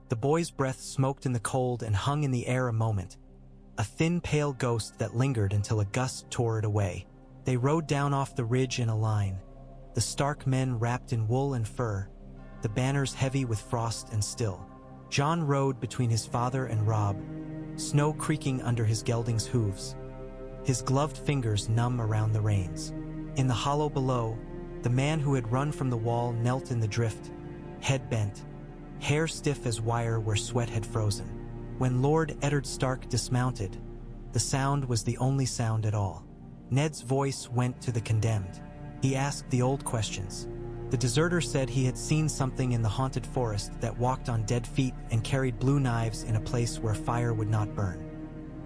The boy's breath smoked in the cold and hung in the air a moment, a thin, pale ghost that lingered until a gust tore it away. They rode down off the ridge in a line, the Stark men wrapped in wool and fur, the banners heavy with frost and still. Jon rode between his father and Robb, snow creaking under his gelding's hooves, his gloved fingers numb around the reins. In the hollow below, the man who had run from the wall knelt in the drift, head bent, hair stiff as wire where sweat had frozen. When Lord Eddard Stark dismounted, the sound was the only sound at all. Ned's voice went to the condemned. He asked the old questions. The deserter said he had seen something in the haunted forest that walked on dead feet and carried blue knives in a place where fire would not burn.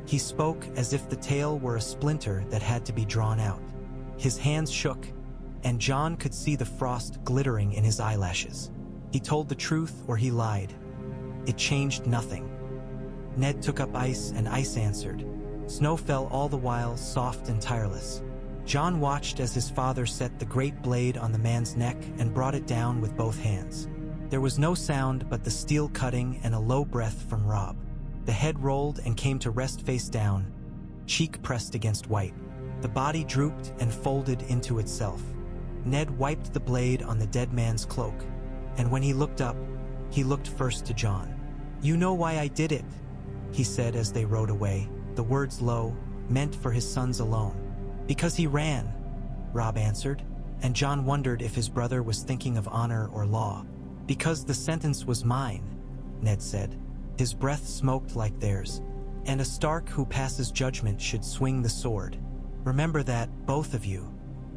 He spoke as if the tale were a splinter that had to be drawn out. His hands shook, and Jon could see the frost glittering in his eyelashes. He told the truth or he lied. It changed nothing. Ned took up ice and ice answered. Snow fell all the while, soft and tireless. Jon watched as his father set the great blade on the man's neck and brought it down with both hands. There was no sound but the steel cutting and a low breath from Robb. The head rolled and came to rest face down, cheek pressed against white. The body drooped and folded into itself. Ned wiped the blade on the dead man's cloak, and when he looked up, he looked first to Jon. "You know why I did it," he said as they rode away, the words low, meant for his sons alone. "Because he ran," Robb answered, and Jon wondered if his brother was thinking of honor or law. "Because the sentence was mine," Ned said. His breath smoked like theirs. "And a Stark who passes judgment should swing the sword. Remember that, both of you."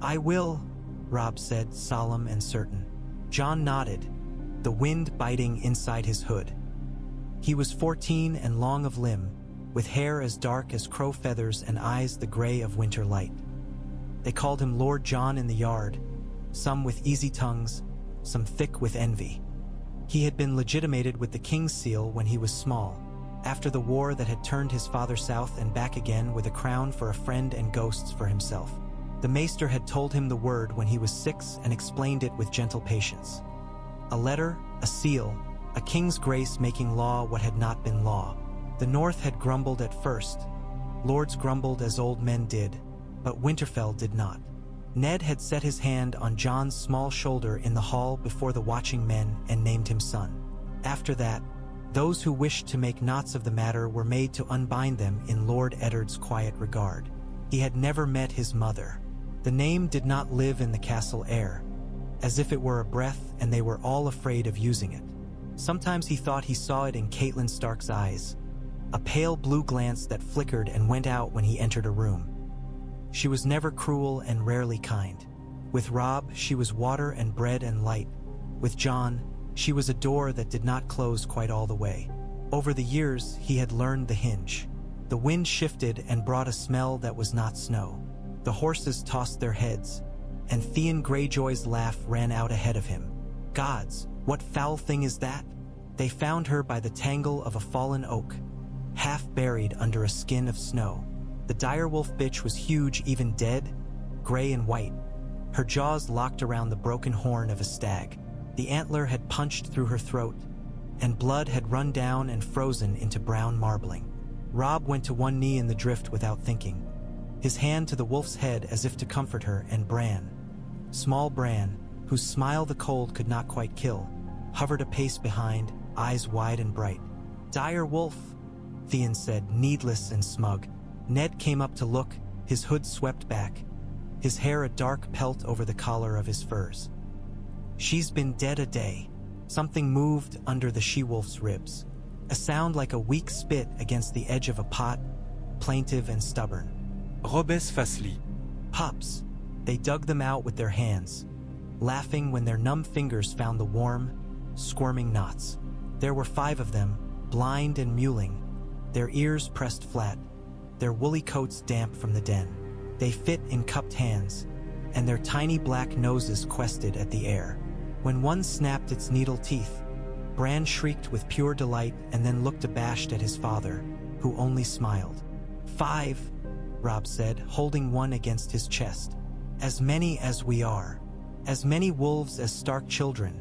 "I will," Robb said, solemn and certain. Jon nodded, the wind biting inside his hood. He was 14 and long of limb, with hair as dark as crow feathers and eyes the gray of winter light. They called him Lord Jon in the yard, some with easy tongues, some thick with envy. He had been legitimated with the king's seal when he was small, after the war that had turned his father south and back again with a crown for a friend and ghosts for himself. The maester had told him the word when he was 6 and explained it with gentle patience. A letter, a seal, a king's grace making law what had not been law. The North had grumbled at first. Lords grumbled as old men did, but Winterfell did not. Ned had set his hand on Jon's small shoulder in the hall before the watching men and named him son. After that, those who wished to make knots of the matter were made to unbind them in Lord Eddard's quiet regard. He had never met his mother. The name did not live in the castle air, as if it were a breath and they were all afraid of using it. Sometimes he thought he saw it in Catelyn Stark's eyes, a pale blue glance that flickered and went out when he entered a room. She was never cruel and rarely kind. With Robb, she was water and bread and light. With Jon, she was a door that did not close quite all the way. Over the years, he had learned the hinge. The wind shifted and brought a smell that was not snow. The horses tossed their heads, and Theon Greyjoy's laugh ran out ahead of him. Gods, what foul thing is that? They found her by the tangle of a fallen oak, half buried under a skin of snow. The direwolf bitch was huge even dead, gray and white, her jaws locked around the broken horn of a stag. The antler had punched through her throat, and blood had run down and frozen into brown marbling. Robb went to one knee in the drift without thinking, his hand to the wolf's head as if to comfort her, and Bran, small Bran, whose smile the cold could not quite kill, hovered a pace behind, eyes wide and bright. "Dire wolf," Theon said, needless and smug. Ned came up to look, his hood swept back, his hair a dark pelt over the collar of his furs. "She's been dead a day." Something moved under the she-wolf's ribs, a sound like a weak spit against the edge of a pot, plaintive and stubborn. Robes Fasli. Pups. They dug them out with their hands, laughing when their numb fingers found the warm, squirming knots. There were 5 of them, blind and mewling, their ears pressed flat, their woolly coats damp from the den. They fit in cupped hands, and their tiny black noses quested at the air. When one snapped its needle teeth, Bran shrieked with pure delight and then looked abashed at his father, who only smiled. 5, Robb said, holding one against his chest. "As many as we are. As many wolves as Stark children,"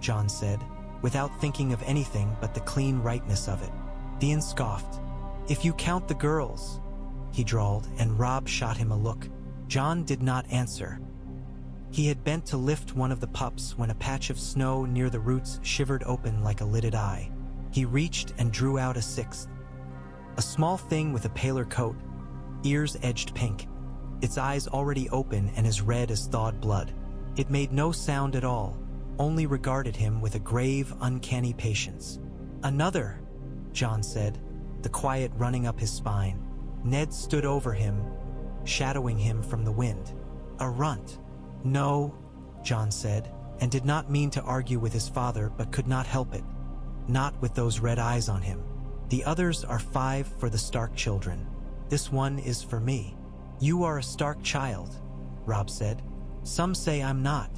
Jon said. without thinking of anything but the clean rightness of it. Theon scoffed. "If you count the girls," he drawled, and Rob shot him a look. Jon did not answer. He had bent to lift one of the pups when a patch of snow near the roots shivered open like a lidded eye. He reached and drew out a sixth. A small thing with a paler coat, ears edged pink, its eyes already open and as red as thawed blood. It made no sound at all, only regarded him with a grave, uncanny patience. "Another," Jon said, the quiet running up his spine. Ned stood over him, shadowing him from the wind. "A runt." "No," Jon said, and did not mean to argue with his father but could not help it. "Not with those red eyes on him. The others are 5 for the Stark children. This one is for me." "You are a Stark child," Rob said. "Some say I'm not,"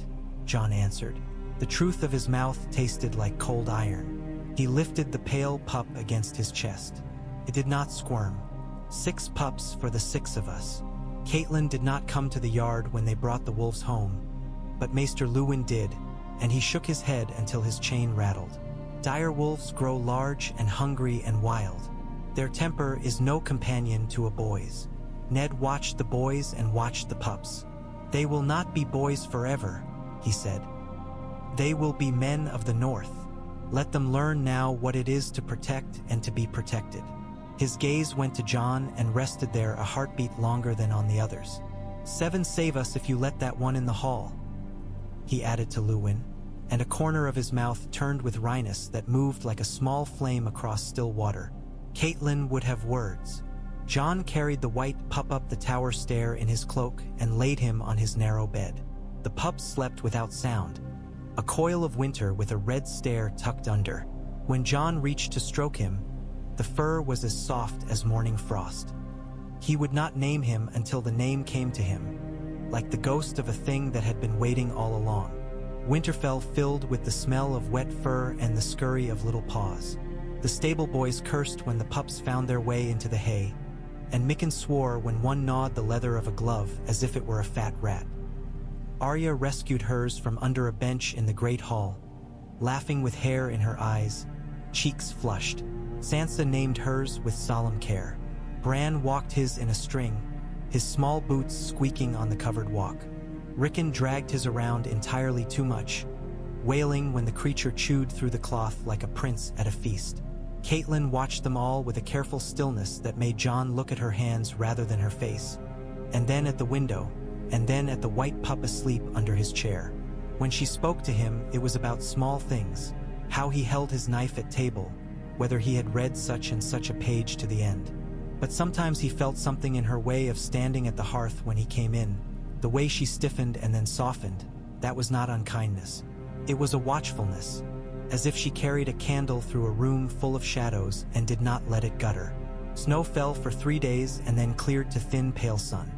Jon answered. The truth of his mouth tasted like cold iron. He lifted the pale pup against his chest. It did not squirm. 6 pups for the 6 of us. Caitlin did not come to the yard when they brought the wolves home, but Maester Luwin did, and he shook his head until his chain rattled. Dire wolves grow large and hungry and wild. Their temper is no companion to a boy's. Ned watched the boys and watched the pups. "They will not be boys forever," he said. "They will be men of the North. Let them learn now what it is to protect and to be protected." His gaze went to Jon and rested there a heartbeat longer than on the others. 7 save us if you let that one in the hall," he added to Luwin, and a corner of his mouth turned with wryness that moved like a small flame across still water. Caitlin would have words. Jon carried the white pup up the tower stair in his cloak and laid him on his narrow bed. The pup slept without sound, a coil of winter with a red stare tucked under. When Jon reached to stroke him, the fur was as soft as morning frost. He would not name him until the name came to him, like the ghost of a thing that had been waiting all along. Winterfell filled with the smell of wet fur and the scurry of little paws. The stable boys cursed when the pups found their way into the hay, and Mikken swore when one gnawed the leather of a glove as if it were a fat rat. Arya rescued hers from under a bench in the great hall, laughing with hair in her eyes, cheeks flushed. Sansa named hers with solemn care. Bran walked his in a string, his small boots squeaking on the covered walk. Rickon dragged his around entirely too much, wailing when the creature chewed through the cloth like a prince at a feast. Caitlin watched them all with a careful stillness that made Jon look at her hands rather than her face, and then at the window, and then at the white pup asleep under his chair. When she spoke to him, it was about small things, how he held his knife at table, whether he had read such and such a page to the end. But sometimes he felt something in her way of standing at the hearth when he came in, the way she stiffened and then softened. That was not unkindness. It was a watchfulness, as if she carried a candle through a room full of shadows and did not let it gutter. Snow fell for 3 days and then cleared to thin, pale sun.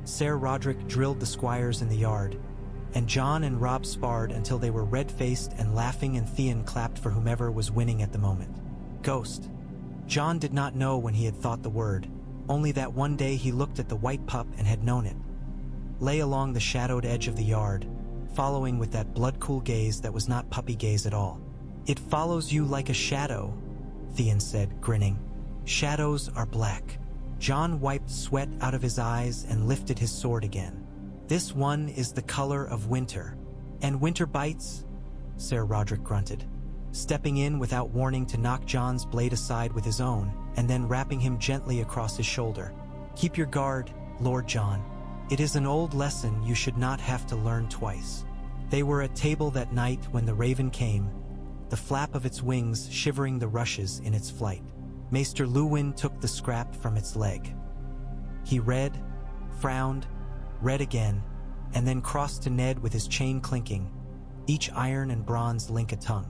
Ser Roderick drilled the squires in the yard, and Jon and Robb sparred until they were red-faced and laughing, and Theon clapped for whomever was winning at the moment. Ghost. Jon did not know when he had thought the word, only that one day he looked at the white pup and had known it. Lay along the shadowed edge of the yard, following with that blood-cool gaze that was not puppy gaze at all. "It follows you like a shadow," Theon said, grinning. "Shadows are black." Jon wiped sweat out of his eyes and lifted his sword again. "This one is the color of winter." "And winter bites?" Ser Roderick grunted, stepping in without warning to knock Jon's blade aside with his own, and then rapping him gently across his shoulder. "Keep your guard, Lord Jon. It is an old lesson you should not have to learn twice." They were at table that night when the raven came, the flap of its wings shivering the rushes in its flight. Maester Luwin took the scrap from its leg. He read, frowned, read again, and then crossed to Ned with his chain clinking, each iron and bronze link a tongue.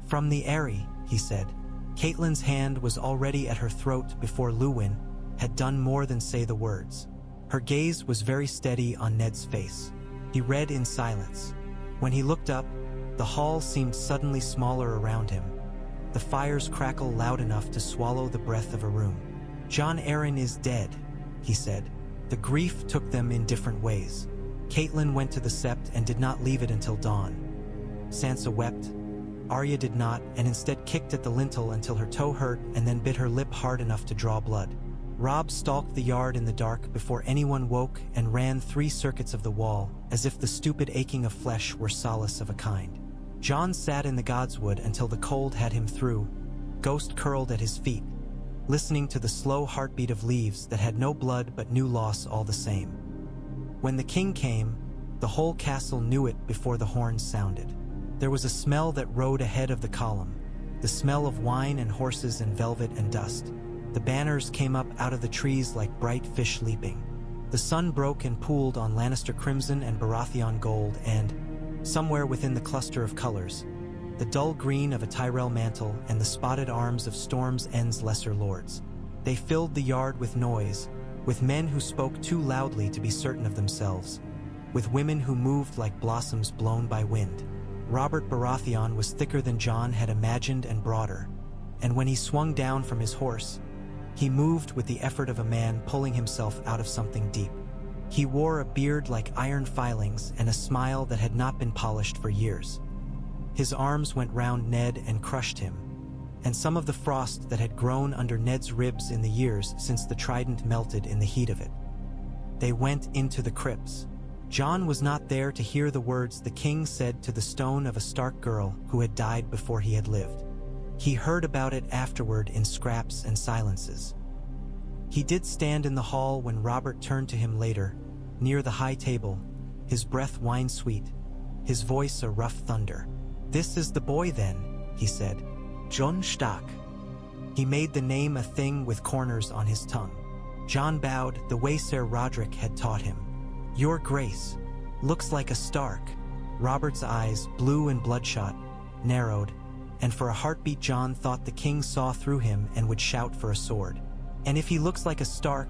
"From the Eyrie," he said. Caitlyn's hand was already at her throat before Luwin had done more than say the words. Her gaze was very steady on Ned's face. He read in silence. When he looked up, the hall seemed suddenly smaller around him. The fires crackle loud enough to swallow the breath of a room. "Jon Arryn is dead," he said. The grief took them in different ways. Caitlin went to the sept and did not leave it until dawn. Sansa wept. Arya did not, and instead kicked at the lintel until her toe hurt and then bit her lip hard enough to draw blood. Robb stalked the yard in the dark before anyone woke and ran 3 circuits of the wall, as if the stupid aching of flesh were solace of a kind. Jon sat in the godswood until the cold had him through, Ghost curled at his feet, listening to the slow heartbeat of leaves that had no blood but knew loss all the same. When the king came, the whole castle knew it before the horns sounded. There was a smell that rode ahead of the column, the smell of wine and horses and velvet and dust. The banners came up out of the trees like bright fish leaping. The sun broke and pooled on Lannister crimson and Baratheon gold and, somewhere within the cluster of colors, the dull green of a Tyrell mantle and the spotted arms of Storm's End's lesser lords. They filled the yard with noise, with men who spoke too loudly to be certain of themselves, with women who moved like blossoms blown by wind. Robert Baratheon was thicker than Jon had imagined and broader, and when he swung down from his horse, he moved with the effort of a man pulling himself out of something deep. He wore a beard like iron filings and a smile that had not been polished for years. His arms went round Ned and crushed him, and some of the frost that had grown under Ned's ribs in the years since the trident melted in the heat of it. They went into the crypts. Jon was not there to hear the words the king said to the stone of a Stark girl who had died before he had lived. He heard about it afterward in scraps and silences. He did stand in the hall when Robert turned to him later, near the high table, his breath wine-sweet, his voice a rough thunder. "This is the boy then," he said. "Jon Stark." He made the name a thing with corners on his tongue. Jon bowed the way Ser Roderick had taught him. "Your Grace, looks like a Stark." Robert's eyes, blue and bloodshot, narrowed, and for a heartbeat Jon thought the king saw through him and would shout for a sword. "And if he looks like a Stark,"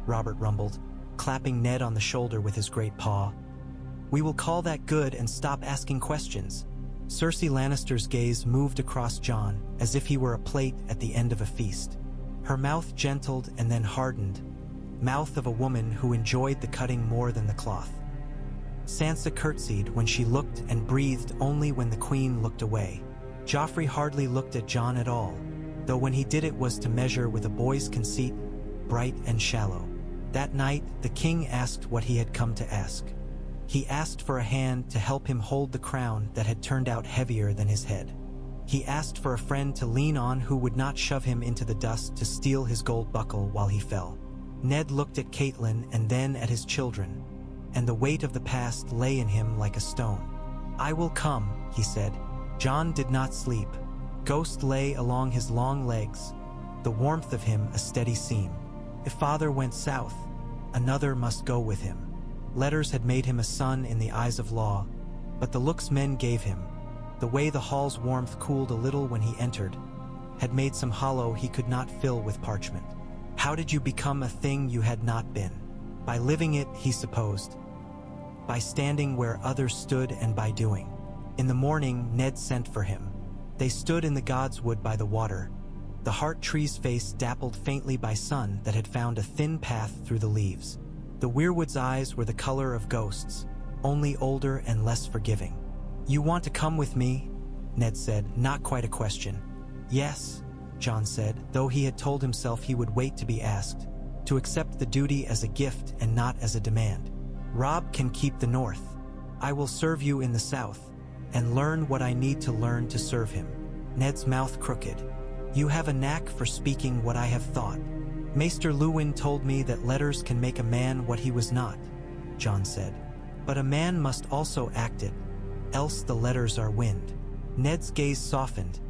Robert rumbled, clapping Ned on the shoulder with his great paw, "we will call that good and stop asking questions." Cersei Lannister's gaze moved across Jon, as if he were a plate at the end of a feast. Her mouth gentled and then hardened, mouth of a woman who enjoyed the cutting more than the cloth. Sansa curtsied when she looked and breathed only when the queen looked away. Joffrey hardly looked at Jon at all, though when he did it was to measure with a boy's conceit, bright and shallow. That night, the king asked what he had come to ask. He asked for a hand to help him hold the crown that had turned out heavier than his head. He asked for a friend to lean on who would not shove him into the dust to steal his gold buckle while he fell. Ned looked at Catelyn and then at his children, and the weight of the past lay in him like a stone. "I will come," he said. Jon did not sleep. Ghost lay along his long legs, the warmth of him a steady seam. If father went south, another must go with him. Letters had made him a son in the eyes of law, but the looks men gave him, the way the hall's warmth cooled a little when he entered, had made some hollow he could not fill with parchment. How did you become a thing you had not been? By living it, he supposed. By standing where others stood and by doing. In the morning, Ned sent for him. They stood in the godswood by the water, the heart tree's face dappled faintly by sun that had found a thin path through the leaves. The weirwood's eyes were the color of ghosts, only older and less forgiving. "You want to come with me?" Ned said, not quite a question. "Yes," Jon said, though he had told himself he would wait to be asked, to accept the duty as a gift and not as a demand. "Robb can keep the north. I will serve you in the south, and learn what I need to learn to serve him." Ned's mouth crooked. "You have a knack for speaking what I have thought. Maester Luwin told me that letters can make a man what he was not," Jon said. "But a man must also act it, else the letters are wind." Ned's gaze softened,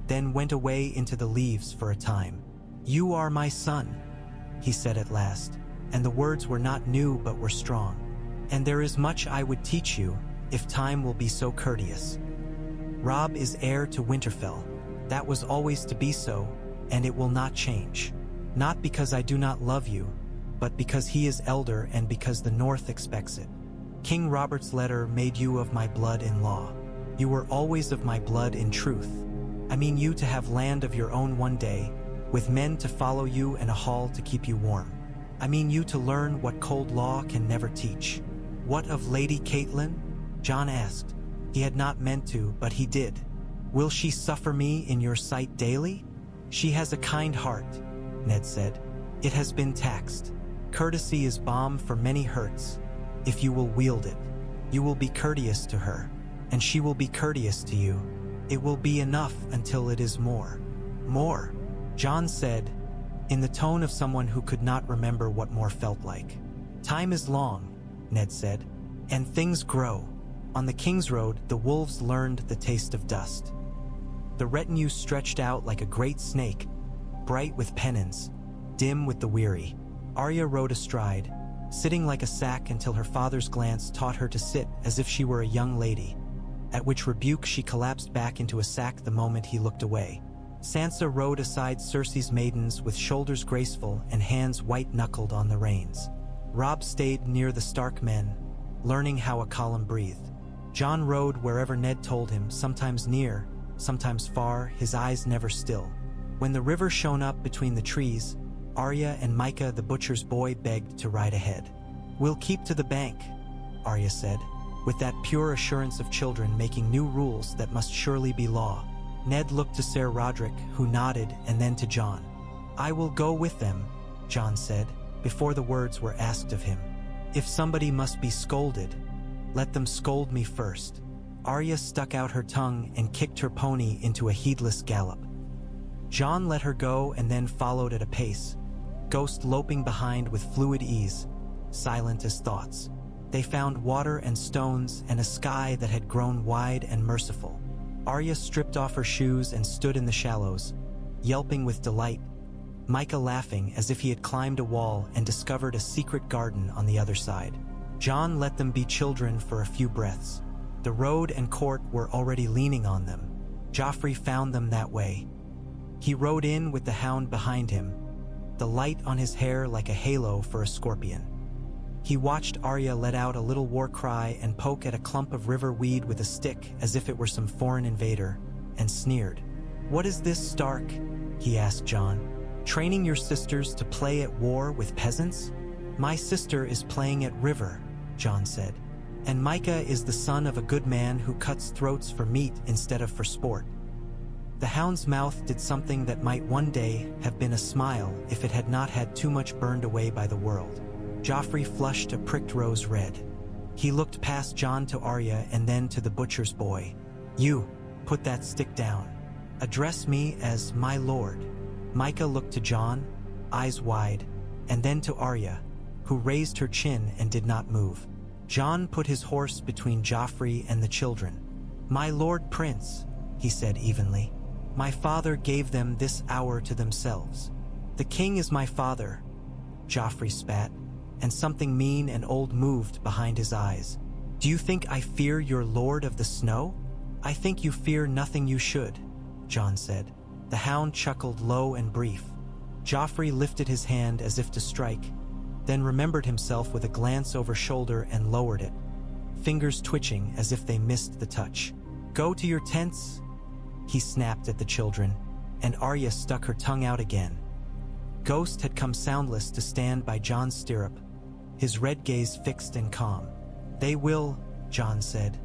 then went away into the leaves for a time. "You are my son," he said at last, and the words were not new but were strong. "And there is much I would teach you, if time will be so courteous. Robb is heir to Winterfell. That was always to be so, and it will not change. Not because I do not love you, but because he is elder and because the North expects it. King Robert's letter made you of my blood in law. You were always of my blood in truth. I mean you to have land of your own one day, with men to follow you and a hall to keep you warm. I mean you to learn what cold law can never teach." "What of Lady Catelyn?" Jon asked. He had not meant to, but he did. Will she suffer me in your sight daily? She has a kind heart, Ned said. It has been taxed. Courtesy is balm for many hurts. If you will wield it, you will be courteous to her, and she will be courteous to you. It will be enough until it is more. More, John said, in the tone of someone who could not remember what more felt like. Time is long, Ned said, and things grow. On the King's Road, the wolves learned the taste of dust. The retinue stretched out like a great snake, bright with pennons, dim with the weary. Arya rode astride, sitting like a sack until her father's glance taught her to sit as if she were a young lady, at which rebuke she collapsed back into a sack the moment he looked away. Sansa rode aside Cersei's maidens with shoulders graceful and hands white-knuckled on the reins. Robb stayed near the Stark men, learning how a column breathed. Jon rode wherever Ned told him, sometimes near, sometimes far, his eyes never still. When the river shone up between the trees, Arya and Micah the butcher's boy begged to ride ahead. We'll keep to the bank, Arya said, with that pure assurance of children making new rules that must surely be law. Ned looked to Ser Roderick, who nodded, and then to Jon. I will go with them, Jon said, before the words were asked of him. If somebody must be scolded, let them scold me first. Arya stuck out her tongue and kicked her pony into a heedless gallop. Jon let her go and then followed at a pace, Ghost loping behind with fluid ease, silent as thoughts. They found water and stones and a sky that had grown wide and merciful. Arya stripped off her shoes and stood in the shallows, yelping with delight, Micah laughing as if he had climbed a wall and discovered a secret garden on the other side. Jon let them be children for a few breaths. The road and court were already leaning on them. Joffrey found them that way. He rode in with the hound behind him, the light on his hair like a halo for a scorpion. He watched Arya let out a little war cry and poke at a clump of river weed with a stick as if it were some foreign invader, and sneered. What is this, Stark? He asked Jon. Training your sisters to play at war with peasants? My sister is playing at river, Jon said. And Micah is the son of a good man who cuts throats for meat instead of for sport. The hound's mouth did something that might one day have been a smile if it had not had too much burned away by the world. Joffrey flushed a pricked rose red. He looked past Jon to Arya and then to the butcher's boy. You, put that stick down. Address me as my lord. Micah looked to Jon, eyes wide, and then to Arya, who raised her chin and did not move. Jon put his horse between Joffrey and the children. My lord prince, he said evenly. My father gave them this hour to themselves. The king is my father, Joffrey spat, and something mean and old moved behind his eyes. Do you think I fear your lord of the snow? I think you fear nothing you should, Jon said. The hound chuckled low and brief. Joffrey lifted his hand as if to strike, then remembered himself with a glance over shoulder and lowered it, fingers twitching as if they missed the touch. Go to your tents, he snapped at the children, and Arya stuck her tongue out again. Ghost had come soundless to stand by Jon's stirrup, his red gaze fixed and calm. They will, Jon said,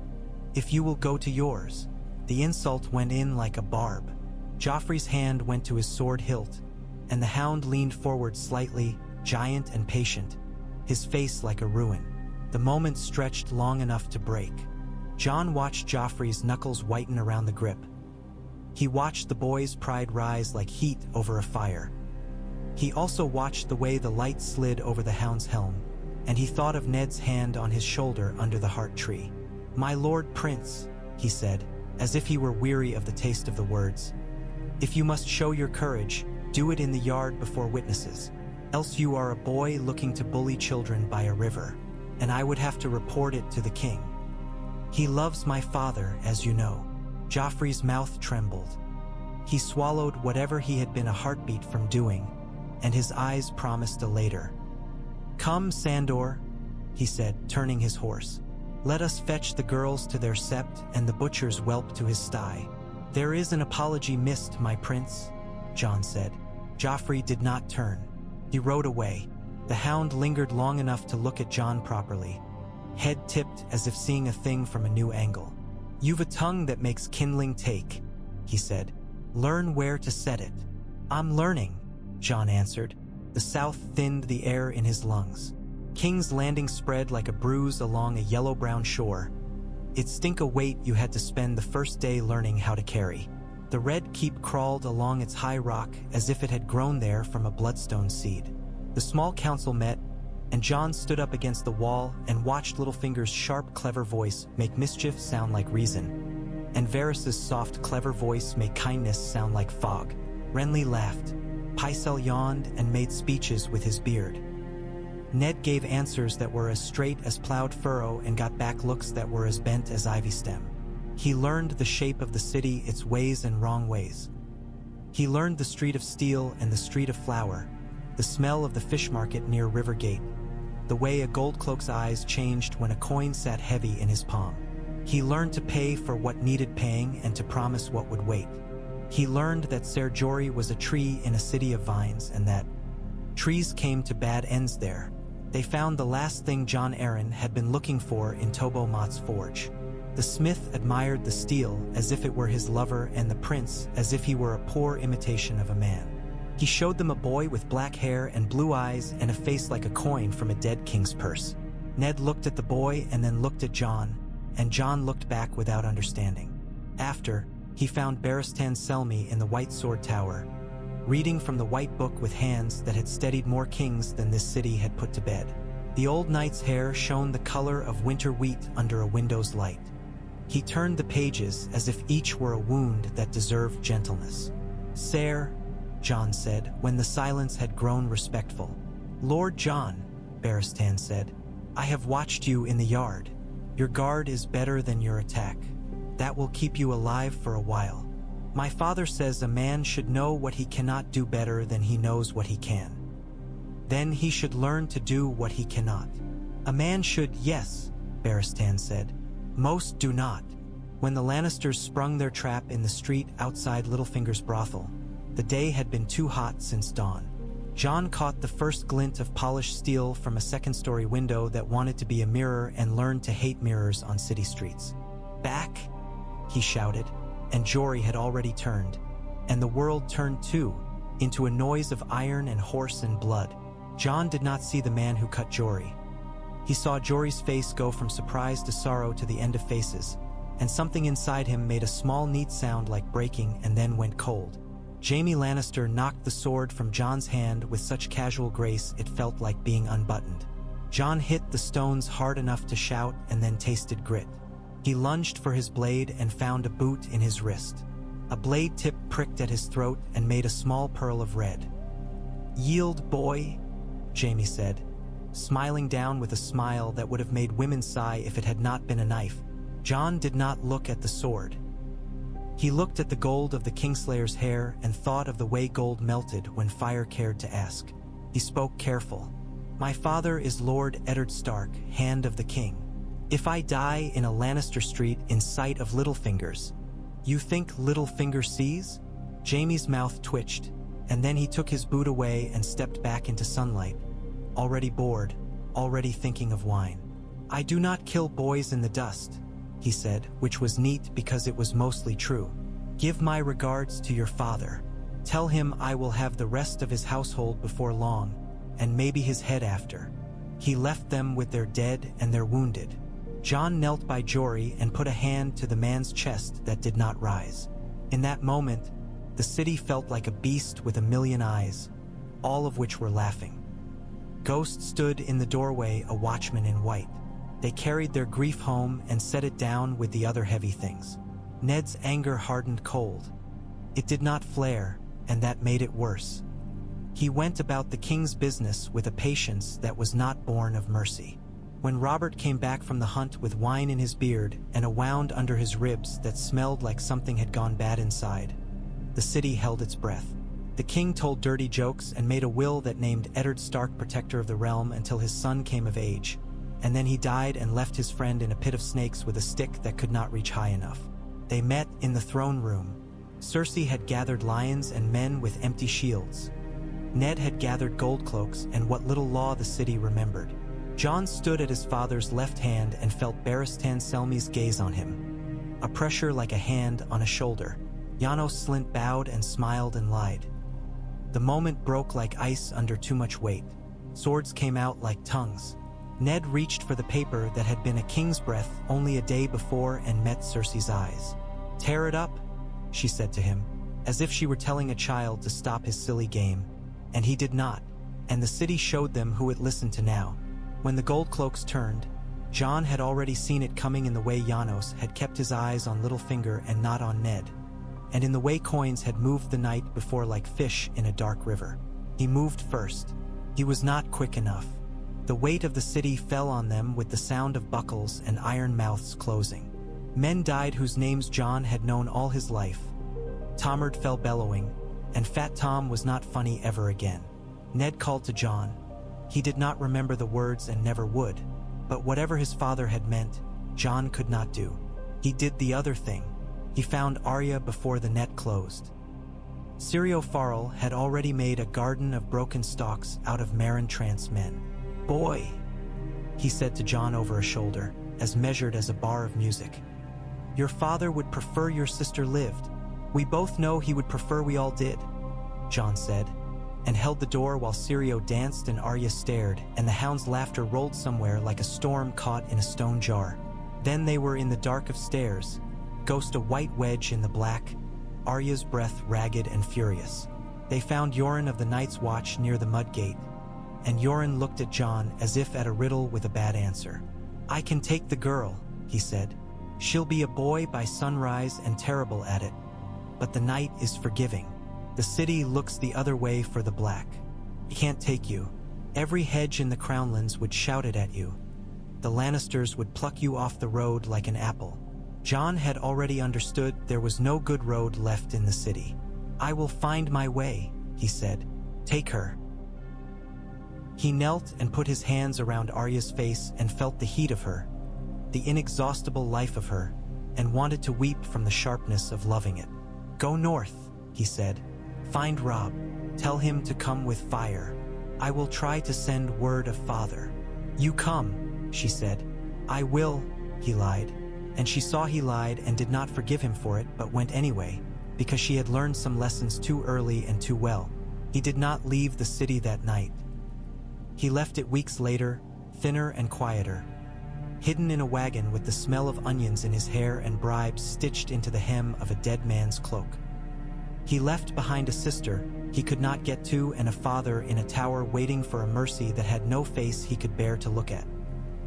if you will go to yours. The insult went in like a barb. Joffrey's hand went to his sword hilt, and the hound leaned forward slightly, giant and patient, his face like a ruin. The moment stretched long enough to break. Jon watched Joffrey's knuckles whiten around the grip. He watched the boy's pride rise like heat over a fire. He also watched the way the light slid over the hound's helm, and he thought of Ned's hand on his shoulder under the heart tree. My lord prince, he said, as if he were weary of the taste of the words. If you must show your courage, do it in the yard before witnesses. Else you are a boy looking to bully children by a river, and I would have to report it to the king. He loves my father, as you know. Joffrey's mouth trembled. He swallowed whatever he had been a heartbeat from doing, and his eyes promised a later. Come, Sandor, he said, turning his horse. Let us fetch the girls to their sept and the butcher's whelp to his sty. There is an apology missed, my prince, Jon said. Joffrey did not turn. He rode away. The hound lingered long enough to look at Jon properly, head tipped as if seeing a thing from a new angle. You've a tongue that makes kindling take, he said. "Learn where to set it." "I'm learning," Jon answered. The south thinned the air in his lungs. King's Landing spread like a bruise along a yellow-brown shore. It stink a weight you had to spend the first day learning how to carry. The red keep crawled along its high rock as if it had grown there from a bloodstone seed. The small council met, and Jon stood up against the wall and watched Littlefinger's sharp, clever voice make mischief sound like reason, and Varys's soft, clever voice make kindness sound like fog. Renly laughed. Pycelle yawned and made speeches with his beard. Ned gave answers that were as straight as plowed furrow and got back looks that were as bent as ivy stem. He learned the shape of the city, its ways and wrong ways. He learned the street of steel and the street of flour, the smell of the fish market near Rivergate, the way a Goldcloak's eyes changed when a coin sat heavy in his palm. He learned to pay for what needed paying and to promise what would wait. He learned that Ser Jorah was a tree in a city of vines and that trees came to bad ends there. They found the last thing Jon Arryn had been looking for in Tobo Mott's forge. The smith admired the steel as if it were his lover and the prince as if he were a poor imitation of a man. He showed them a boy with black hair and blue eyes and a face like a coin from a dead king's purse. Ned looked at the boy and then looked at Jon, and Jon looked back without understanding. After, he found Barristan Selmy in the White Sword Tower, reading from the White Book with hands that had steadied more kings than this city had put to bed. The old knight's hair shone the color of winter wheat under a window's light. He turned the pages as if each were a wound that deserved gentleness. "Sire," Jon said, when the silence had grown respectful. "Lord Jon," Barristan said, "I have watched you in the yard. Your guard is better than your attack. That will keep you alive for a while. My father says a man should know what he cannot do better than he knows what he can. Then he should learn to do what he cannot." "A man should, yes," Barristan said. "Most do not." When the Lannisters sprung their trap in the street outside Littlefinger's brothel, the day had been too hot since dawn. Jon caught the first glint of polished steel from a second-story window that wanted to be a mirror and learned to hate mirrors on city streets. "Back!" he shouted, and Jory had already turned, and the world turned too, into a noise of iron and horse and blood. Jon did not see the man who cut Jory. He saw Jory's face go from surprise to sorrow to the end of faces, and something inside him made a small neat sound like breaking and then went cold. Jaime Lannister knocked the sword from Jon's hand with such casual grace it felt like being unbuttoned. Jon hit the stones hard enough to shout and then tasted grit. He lunged for his blade and found a boot in his wrist. A blade tip pricked at his throat and made a small pearl of red. "Yield, boy," Jaime said, smiling down with a smile that would have made women sigh if it had not been a knife. Jon did not look at the sword. He looked at the gold of the Kingslayer's hair and thought of the way gold melted when fire cared to ask. He spoke careful. "My father is Lord Eddard Stark, Hand of the King. If I die in a Lannister street in sight of Littlefinger's, you think Littlefinger sees?" Jaime's mouth twitched, and then he took his boot away and stepped back into sunlight, already bored, already thinking of wine. "I do not kill boys in the dust," he said, which was neat because it was mostly true. "Give my regards to your father. Tell him I will have the rest of his household before long, and maybe his head after." He left them with their dead and their wounded. Jon knelt by Jory and put a hand to the man's chest that did not rise. In that moment, the city felt like a beast with a million eyes, all of which were laughing. Ghost stood in the doorway, a watchman in white. They carried their grief home and set it down with the other heavy things. Ned's anger hardened cold. It did not flare, and that made it worse. He went about the king's business with a patience that was not born of mercy. When Robert came back from the hunt with wine in his beard and a wound under his ribs that smelled like something had gone bad inside, the city held its breath. The king told dirty jokes and made a will that named Eddard Stark protector of the realm until his son came of age, and then he died and left his friend in a pit of snakes with a stick that could not reach high enough. They met in the throne room. Cersei had gathered lions and men with empty shields. Ned had gathered gold cloaks and what little law the city remembered. Jon stood at his father's left hand and felt Barristan Selmy's gaze on him. A pressure like a hand on a shoulder. Janos Slint bowed and smiled and lied. The moment broke like ice under too much weight. Swords came out like tongues. Ned reached for the paper that had been a king's breath only a day before and met Cersei's eyes. "Tear it up," she said to him, as if she were telling a child to stop his silly game. And he did not, and the city showed them who it listened to now. When the gold cloaks turned, Jon had already seen it coming in the way Janos had kept his eyes on Littlefinger and not on Ned, and in the way coins had moved the night before like fish in a dark river. He moved first. He was not quick enough. The weight of the city fell on them with the sound of buckles and iron mouths closing. Men died whose names Jon had known all his life. Tomard fell bellowing, and Fat Tom was not funny ever again. Ned called to Jon. He did not remember the words and never would, but whatever his father had meant, Jon could not do. He did the other thing. He found Arya before the net closed. Syrio Farrell had already made a garden of broken stalks out of Meryn Trant's men. "Boy," he said to Jon over a shoulder, as measured as a bar of music. "Your father would prefer your sister lived. We both know he would prefer we all did," Jon said, and held the door while Syrio danced and Arya stared, and the hound's laughter rolled somewhere like a storm caught in a stone jar. Then they were in the dark of stairs, Ghost a white wedge in the black, Arya's breath ragged and furious. They found Yoren of the Night's Watch near the mud gate, and Yoren looked at Jon as if at a riddle with a bad answer. "I can take the girl," he said. "She'll be a boy by sunrise and terrible at it. But the night is forgiving. The city looks the other way for the black. Can't take you. Every hedge in the Crownlands would shout it at you. The Lannisters would pluck you off the road like an apple." Jon had already understood there was no good road left in the city. "I will find my way," he said. "Take her." He knelt and put his hands around Arya's face and felt the heat of her, the inexhaustible life of her, and wanted to weep from the sharpness of loving it. "Go north," he said. "Find Robb. Tell him to come with fire. I will try to send word of father." "You come," she said. "I will," he lied. And she saw he lied and did not forgive him for it, but went anyway, because she had learned some lessons too early and too well. He did not leave the city that night. He left it weeks later, thinner and quieter, hidden in a wagon with the smell of onions in his hair and bribes stitched into the hem of a dead man's cloak. He left behind a sister he could not get to and a father in a tower waiting for a mercy that had no face he could bear to look at.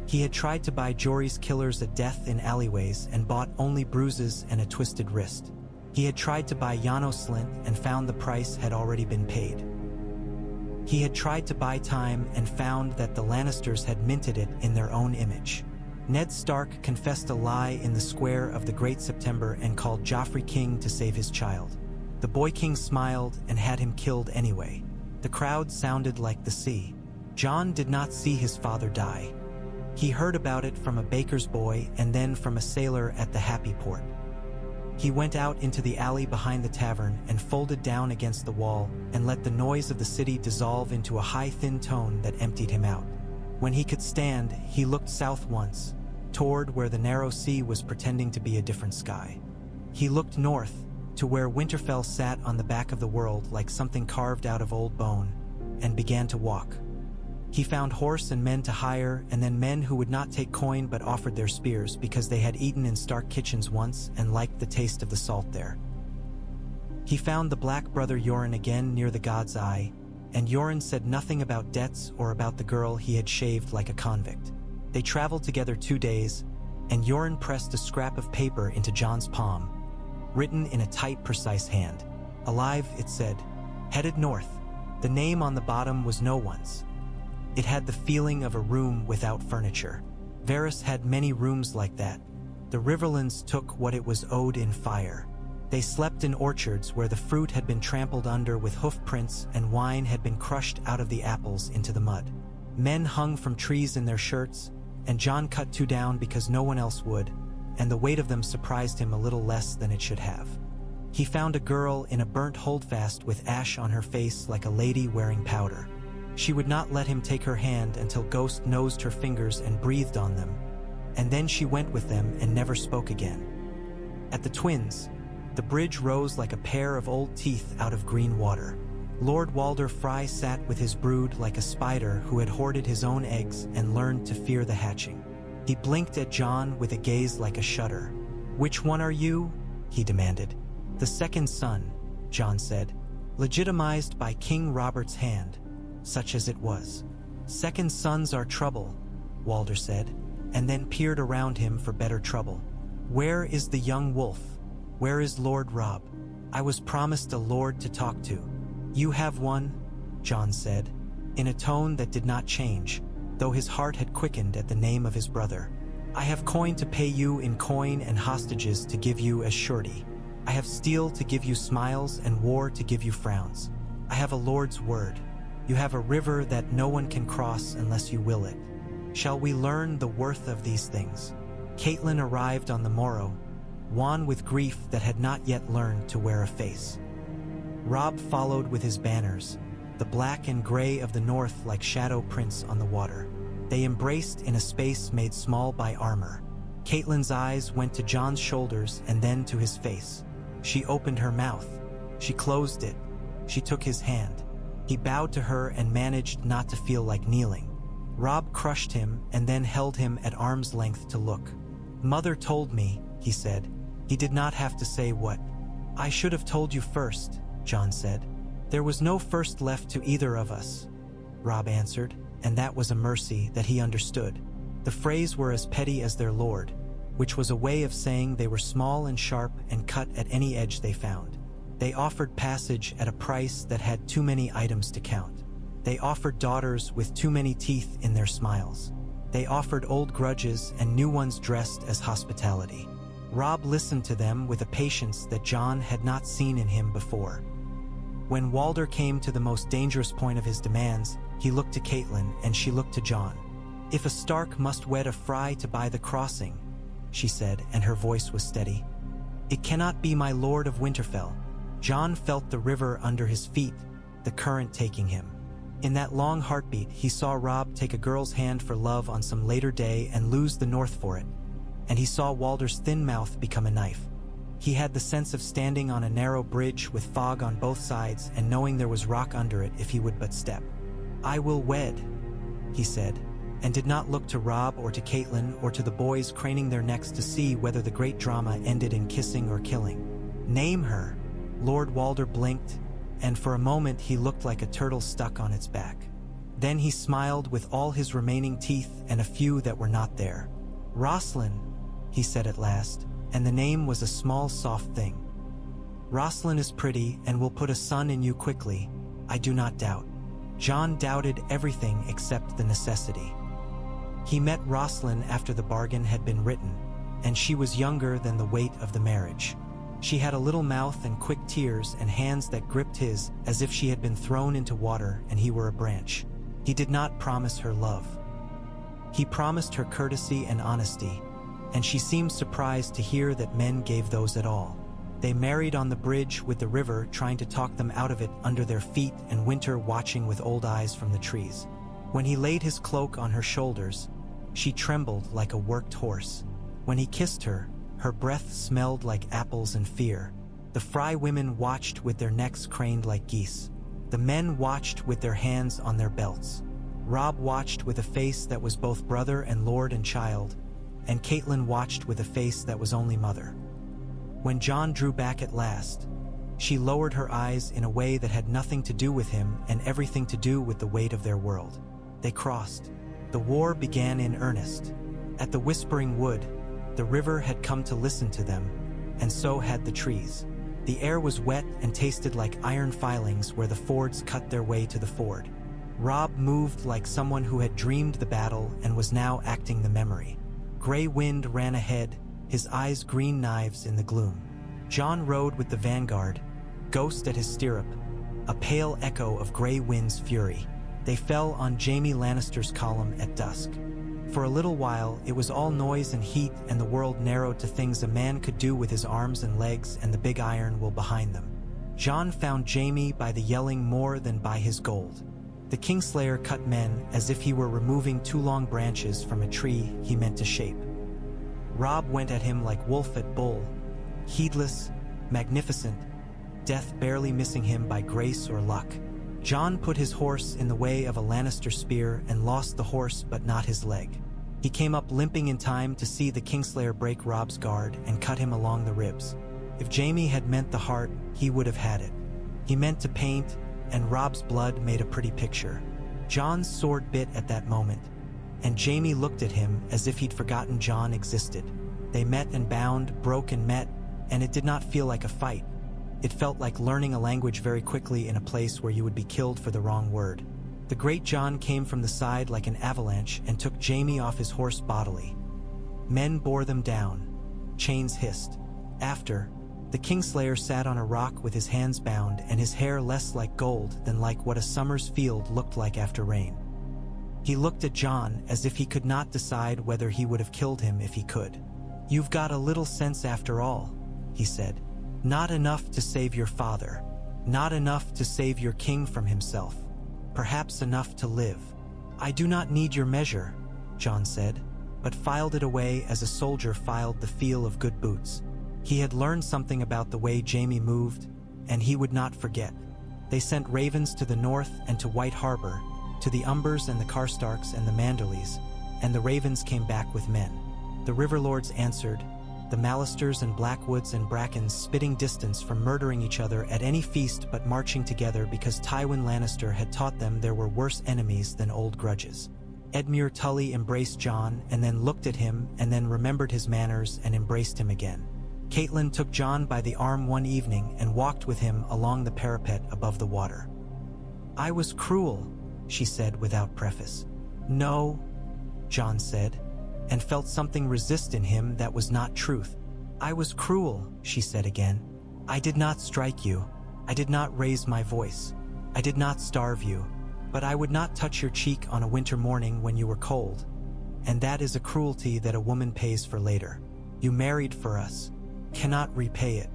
He had tried to buy Jory's killers a death in alleyways and bought only bruises and a twisted wrist. He had tried to buy Janos Slint and found the price had already been paid. He had tried to buy time and found that the Lannisters had minted it in their own image. Ned Stark confessed a lie in the square of the Great September and called Joffrey king to save his child. The boy king smiled and had him killed anyway. The crowd sounded like the sea. Jon did not see his father die. He heard about it from a baker's boy and then from a sailor at the Happy Port. He went out into the alley behind the tavern and folded down against the wall and let the noise of the city dissolve into a high, thin tone that emptied him out. When he could stand, he looked south once, toward where the narrow sea was pretending to be a different sky. He looked north, to where Winterfell sat on the back of the world like something carved out of old bone, and began to walk. He found horse and men to hire, and then men who would not take coin but offered their spears because they had eaten in Stark kitchens once and liked the taste of the salt there. He found the black brother Yoren again near the God's Eye, and Yoren said nothing about debts or about the girl he had shaved like a convict. They traveled together 2 days, and Yoren pressed a scrap of paper into Jon's palm, written in a tight, precise hand. Alive, it said, headed north. The name on the bottom was no one's. It had the feeling of a room without furniture. Varys had many rooms like that. The Riverlands took what it was owed in fire. They slept in orchards where the fruit had been trampled under with hoof prints and wine had been crushed out of the apples into the mud. Men hung from trees in their shirts, and Jon cut 2 down because no one else would, and the weight of them surprised him a little less than it should have. He found a girl in a burnt holdfast with ash on her face like a lady wearing powder. She would not let him take her hand until Ghost nosed her fingers and breathed on them, and then she went with them and never spoke again. At the twins, The bridge rose like a pair of old teeth out of green water. Lord Walder Frye sat with his brood like a spider who had hoarded his own eggs and learned to fear the hatching. He blinked at John with a gaze like a shudder. "Which one are you?" he demanded. "The second son," John said, "legitimized by King Robert's hand, such as it was." "Second sons are trouble," Walder said, and then peered around him for better trouble. "Where is the young wolf? Where is Lord Rob? I was promised a lord to talk to." "You have one," John said, in a tone that did not change, though his heart had quickened at the name of his brother. "I have coin to pay you in coin and hostages to give you as surety. I have steel to give you smiles and war to give you frowns. I have a lord's word. You have a river that no one can cross unless you will it. Shall we learn the worth of these things?" Caitlin arrived on the morrow, wan with grief that had not yet learned to wear a face. Rob followed with his banners, the black and gray of the north like shadow prints on the water. They embraced in a space made small by armor. Caitlin's eyes went to John's shoulders and then to his face. She opened her mouth. She closed it. She took his hand. He bowed to her and managed not to feel like kneeling. Rob crushed him and then held him at arm's length to look. "Mother told me," he said. He did not have to say what. "I should have told you first," John said. "There was no first left to either of us," Rob answered, and that was a mercy that he understood. The Freys were as petty as their lord, which was a way of saying they were small and sharp and cut at any edge they found. They offered passage at a price that had too many items to count. They offered daughters with too many teeth in their smiles. They offered old grudges and new ones dressed as hospitality. Rob listened to them with a patience that John had not seen in him before. When Walder came to the most dangerous point of his demands, he looked to Caitlin and she looked to John. "If a Stark must wed a Frye to buy the crossing," she said, and her voice was steady, "it cannot be my Lord of Winterfell." John felt the river under his feet, the current taking him. In that long heartbeat, he saw Rob take a girl's hand for love on some later day and lose the North for it. And he saw Walder's thin mouth become a knife. He had the sense of standing on a narrow bridge with fog on both sides and knowing there was rock under it if he would but step. "I will wed," he said, and did not look to Rob or to Caitlin or to the boys craning their necks to see whether the great drama ended in kissing or killing. "Name her." Lord Walder blinked, and for a moment he looked like a turtle stuck on its back. Then he smiled with all his remaining teeth and a few that were not there. "Rosalind," he said at last, and the name was a small soft thing. "Rosalind is pretty and will put a son in you quickly, I do not doubt." John doubted everything except the necessity. He met Rosalind after the bargain had been written, and she was younger than the weight of the marriage. She had a little mouth and quick tears and hands that gripped his as if she had been thrown into water and he were a branch. He did not promise her love. He promised her courtesy and honesty, and she seemed surprised to hear that men gave those at all. They married on the bridge with the river trying to talk them out of it under their feet and winter watching with old eyes from the trees. When he laid his cloak on her shoulders, she trembled like a worked horse. When he kissed her, her breath smelled like apples and fear. The Frye women watched with their necks craned like geese. The men watched with their hands on their belts. Rob watched with a face that was both brother and lord and child, and Caitlin watched with a face that was only mother. When John drew back at last, she lowered her eyes in a way that had nothing to do with him and everything to do with the weight of their world. They crossed. The war began in earnest. At the Whispering Wood, the river had come to listen to them, and so had the trees. The air was wet and tasted like iron filings where the Fords cut their way to the ford. Rob moved like someone who had dreamed the battle and was now acting the memory. Gray wind ran ahead, his eyes green knives in the gloom. John rode with the vanguard, ghost at his stirrup, a pale echo of Gray Wind's fury. They fell on Jaime Lannister's column at dusk. For a little while, it was all noise and heat, and the world narrowed to things a man could do with his arms and legs and the big iron will behind them. John found Jaime by the yelling more than by his gold. The Kingslayer cut men as if he were removing two long branches from a tree he meant to shape. Rob went at him like wolf at bull, heedless, magnificent, death barely missing him by grace or luck. Jon put his horse in the way of a Lannister spear and lost the horse but not his leg. He came up limping in time to see the Kingslayer break Robb's guard and cut him along the ribs. If Jaime had meant the heart, he would have had it. He meant to paint, and Robb's blood made a pretty picture. Jon's sword bit at that moment, and Jaime looked at him as if he'd forgotten Jon existed. They met and bound, broke and met, and it did not feel like a fight. It felt like learning a language very quickly in a place where you would be killed for the wrong word. The great Jon came from the side like an avalanche and took Jaime off his horse bodily. Men bore them down. Chains hissed. After, the Kingslayer sat on a rock with his hands bound and his hair less like gold than like what a summer's field looked like after rain. He looked at Jon as if he could not decide whether he would have killed him if he could. "You've got a little sense after all," he said. "Not enough to save your father. Not enough to save your king from himself. Perhaps enough to live." "I do not need your measure," Jon said, but filed it away as a soldier filed the feel of good boots. He had learned something about the way Jaime moved, and he would not forget. They sent ravens to the north and to White Harbor, to the Umbers and the Karstarks and the Manderleys, and the ravens came back with men. The Riverlords answered, the Mallisters and Blackwoods and Brackens spitting distance from murdering each other at any feast but marching together because Tywin Lannister had taught them there were worse enemies than old grudges. Edmure Tully embraced Jon and then looked at him and then remembered his manners and embraced him again. Catelyn took Jon by the arm one evening and walked with him along the parapet above the water. "I was cruel," she said without preface. "No," Jon said, and felt something resist in him that was not truth. "I was cruel," she said again. "I did not strike you. I did not raise my voice. I did not starve you. But I would not touch your cheek on a winter morning when you were cold. And that is a cruelty that a woman pays for later. You married for us. Cannot repay it.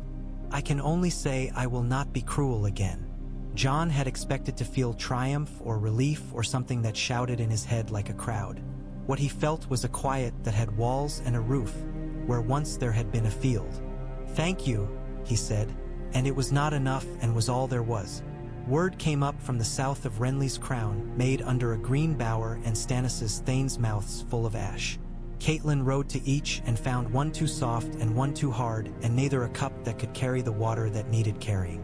I can only say I will not be cruel again." Jon had expected to feel triumph or relief or something that shouted in his head like a crowd. What he felt was a quiet that had walls and a roof, where once there had been a field. "Thank you," he said, and it was not enough and was all there was. Word came up from the south of Renly's crown, made under a green bower and Stannis's thanes' mouths full of ash. Catelyn rode to each and found one too soft and one too hard, and neither a cup that could carry the water that needed carrying.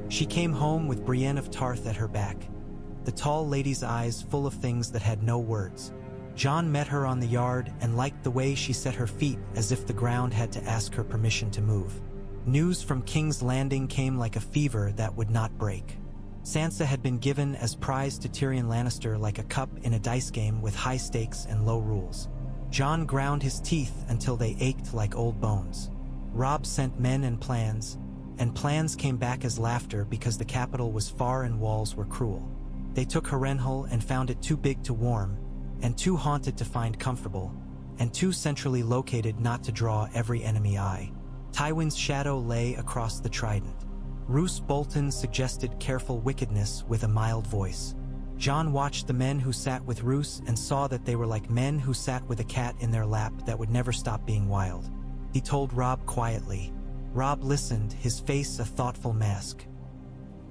She came home with Brienne of Tarth at her back, the tall lady's eyes full of things that had no words. Jon met her on the yard and liked the way she set her feet as if the ground had to ask her permission to move. News from King's Landing came like a fever that would not break. Sansa had been given as prize to Tyrion Lannister like a cup in a dice game with high stakes and low rules. Jon ground his teeth until they ached like old bones. Robb sent men and plans came back as laughter because the capital was far and walls were cruel. They took Harrenhal and found it too big to warm, and too haunted to find comfortable, and too centrally located not to draw every enemy eye. Tywin's shadow lay across the Trident. Roose Bolton suggested careful wickedness with a mild voice. Jon watched the men who sat with Roose and saw that they were like men who sat with a cat in their lap that would never stop being wild. He told Robb quietly. Robb listened, his face a thoughtful mask.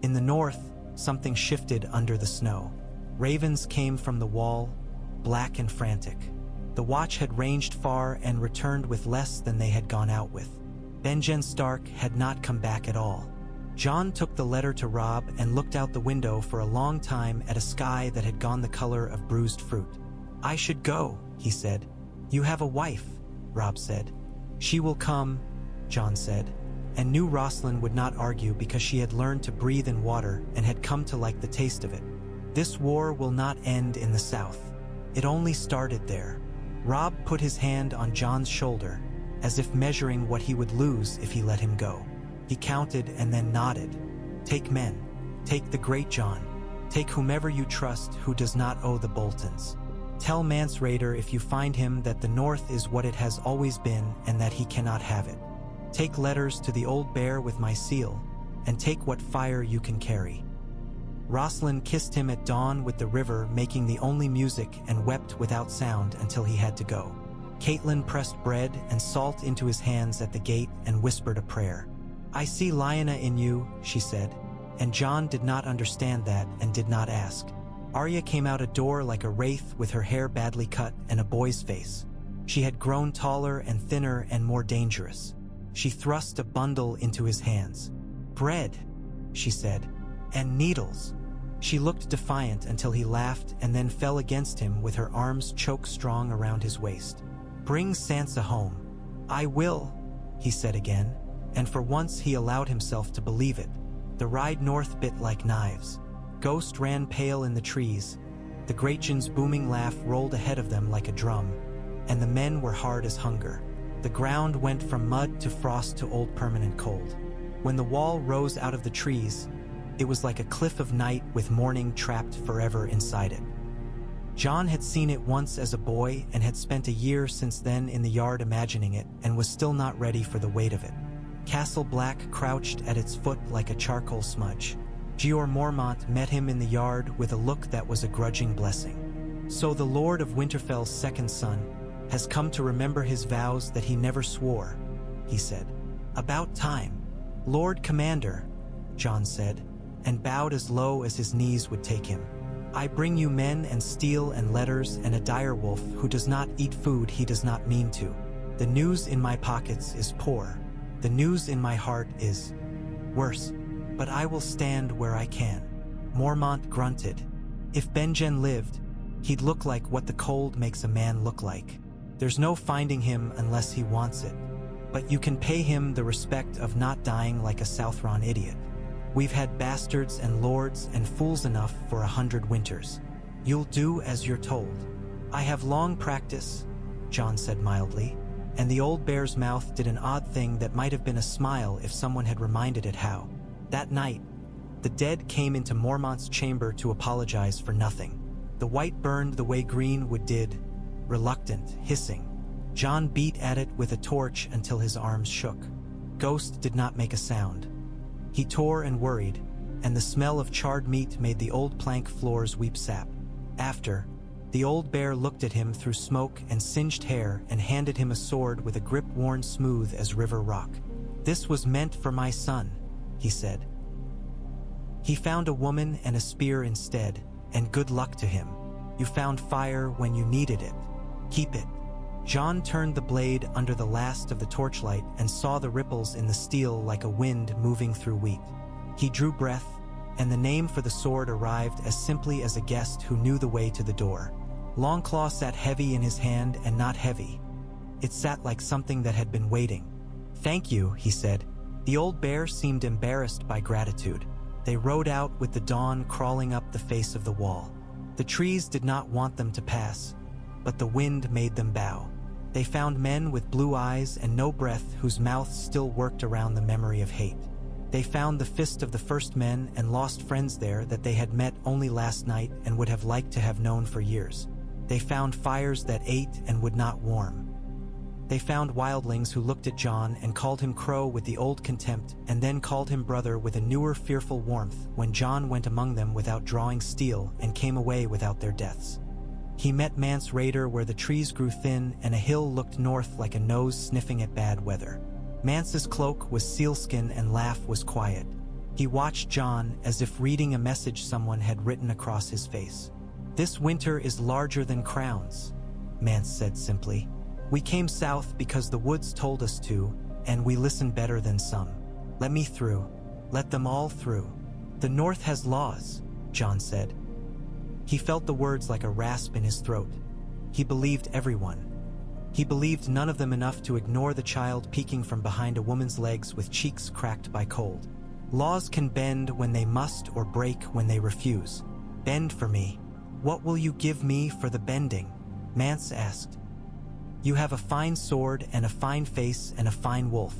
In the north, something shifted under the snow. Ravens came from the wall, black and frantic. The watch had ranged far and returned with less than they had gone out with. Benjen Stark had not come back at all. Jon took the letter to Robb and looked out the window for a long time at a sky that had gone the color of bruised fruit. "I should go," he said. "You have a wife," Robb said. "She will come," Jon said, and knew Rosalind would not argue because she had learned to breathe in water and had come to like the taste of it. "This war will not end in the south. It only started there." Robb put his hand on Jon's shoulder, as if measuring what he would lose if he let him go. He counted and then nodded. "Take men. Take the great Jon. Take whomever you trust who does not owe the Boltons. Tell Mance Rayder if you find him that the North is what it has always been and that he cannot have it. Take letters to the old bear with my seal, and take what fire you can carry." Rosalind kissed him at dawn with the river making the only music and wept without sound until he had to go. Catelyn pressed bread and salt into his hands at the gate and whispered a prayer. I see Lyanna in you, she said, and John did not understand that and did not ask. Arya came out a door like a wraith with her hair badly cut and a boy's face. She had grown taller and thinner and more dangerous. She thrust a bundle into his hands. Bread, she said, and needles. She looked defiant until he laughed and then fell against him with her arms choke-strong around his waist. Bring Sansa home. I will, he said again, and for once he allowed himself to believe it. The ride north bit like knives. Ghost ran pale in the trees. The Greyjoy's booming laugh rolled ahead of them like a drum, and the men were hard as hunger. The ground went from mud to frost to old permanent cold. When the wall rose out of the trees, it was like a cliff of night with morning trapped forever inside it. Jon had seen it once as a boy and had spent a year since then in the yard imagining it and was still not ready for the weight of it. Castle Black crouched at its foot like a charcoal smudge. Jeor Mormont met him in the yard with a look that was a grudging blessing. So the Lord of Winterfell's second son has come to remember his vows that he never swore, he said. About time. Lord Commander, Jon said, and bowed as low as his knees would take him. I bring you men and steel and letters and a direwolf who does not eat food he does not mean to. The news in my pockets is poor. The news in my heart is worse. But I will stand where I can. Mormont grunted. If Benjen lived, he'd look like what the cold makes a man look like. There's no finding him unless he wants it. But you can pay him the respect of not dying like a Southron idiot. We've had bastards and lords and fools enough for 100 winters. You'll do as you're told. I have long practice, Jon said mildly, and the old bear's mouth did an odd thing that might have been a smile if someone had reminded it how. That night, the dead came into Mormont's chamber to apologize for nothing. The white burned the way green wood did, reluctant, hissing. Jon beat at it with a torch until his arms shook. Ghost did not make a sound. He tore and worried, and the smell of charred meat made the old plank floors weep sap. After, the old bear looked at him through smoke and singed hair and handed him a sword with a grip worn smooth as river rock. This was meant for my son, he said. He found a woman and a spear instead, and good luck to him. You found fire when you needed it. Keep it. Jon turned the blade under the last of the torchlight and saw the ripples in the steel like a wind moving through wheat. He drew breath, and the name for the sword arrived as simply as a guest who knew the way to the door. Longclaw sat heavy in his hand and not heavy. It sat like something that had been waiting. Thank you, he said. The old bear seemed embarrassed by gratitude. They rode out with the dawn crawling up the face of the wall. The trees did not want them to pass, but the wind made them bow. They found men with blue eyes and no breath whose mouths still worked around the memory of hate. They found the fist of the first men and lost friends there that they had met only last night and would have liked to have known for years. They found fires that ate and would not warm. They found wildlings who looked at Jon and called him crow with the old contempt and then called him brother with a newer fearful warmth when Jon went among them without drawing steel and came away without their deaths. He met Mance Rayder where the trees grew thin and a hill looked north like a nose sniffing at bad weather. Mance's cloak was sealskin and laugh was quiet. He watched Jon as if reading a message someone had written across his face. This winter is larger than crowns, Mance said simply. We came south because the woods told us to, and we listened better than some. Let me through. Let them all through. The North has laws, Jon said. He felt the words like a rasp in his throat. He believed everyone. He believed none of them enough to ignore the child peeking from behind a woman's legs with cheeks cracked by cold. Laws can bend when they must or break when they refuse. Bend for me. What will you give me for the bending? Mance asked. You have a fine sword and a fine face and a fine wolf.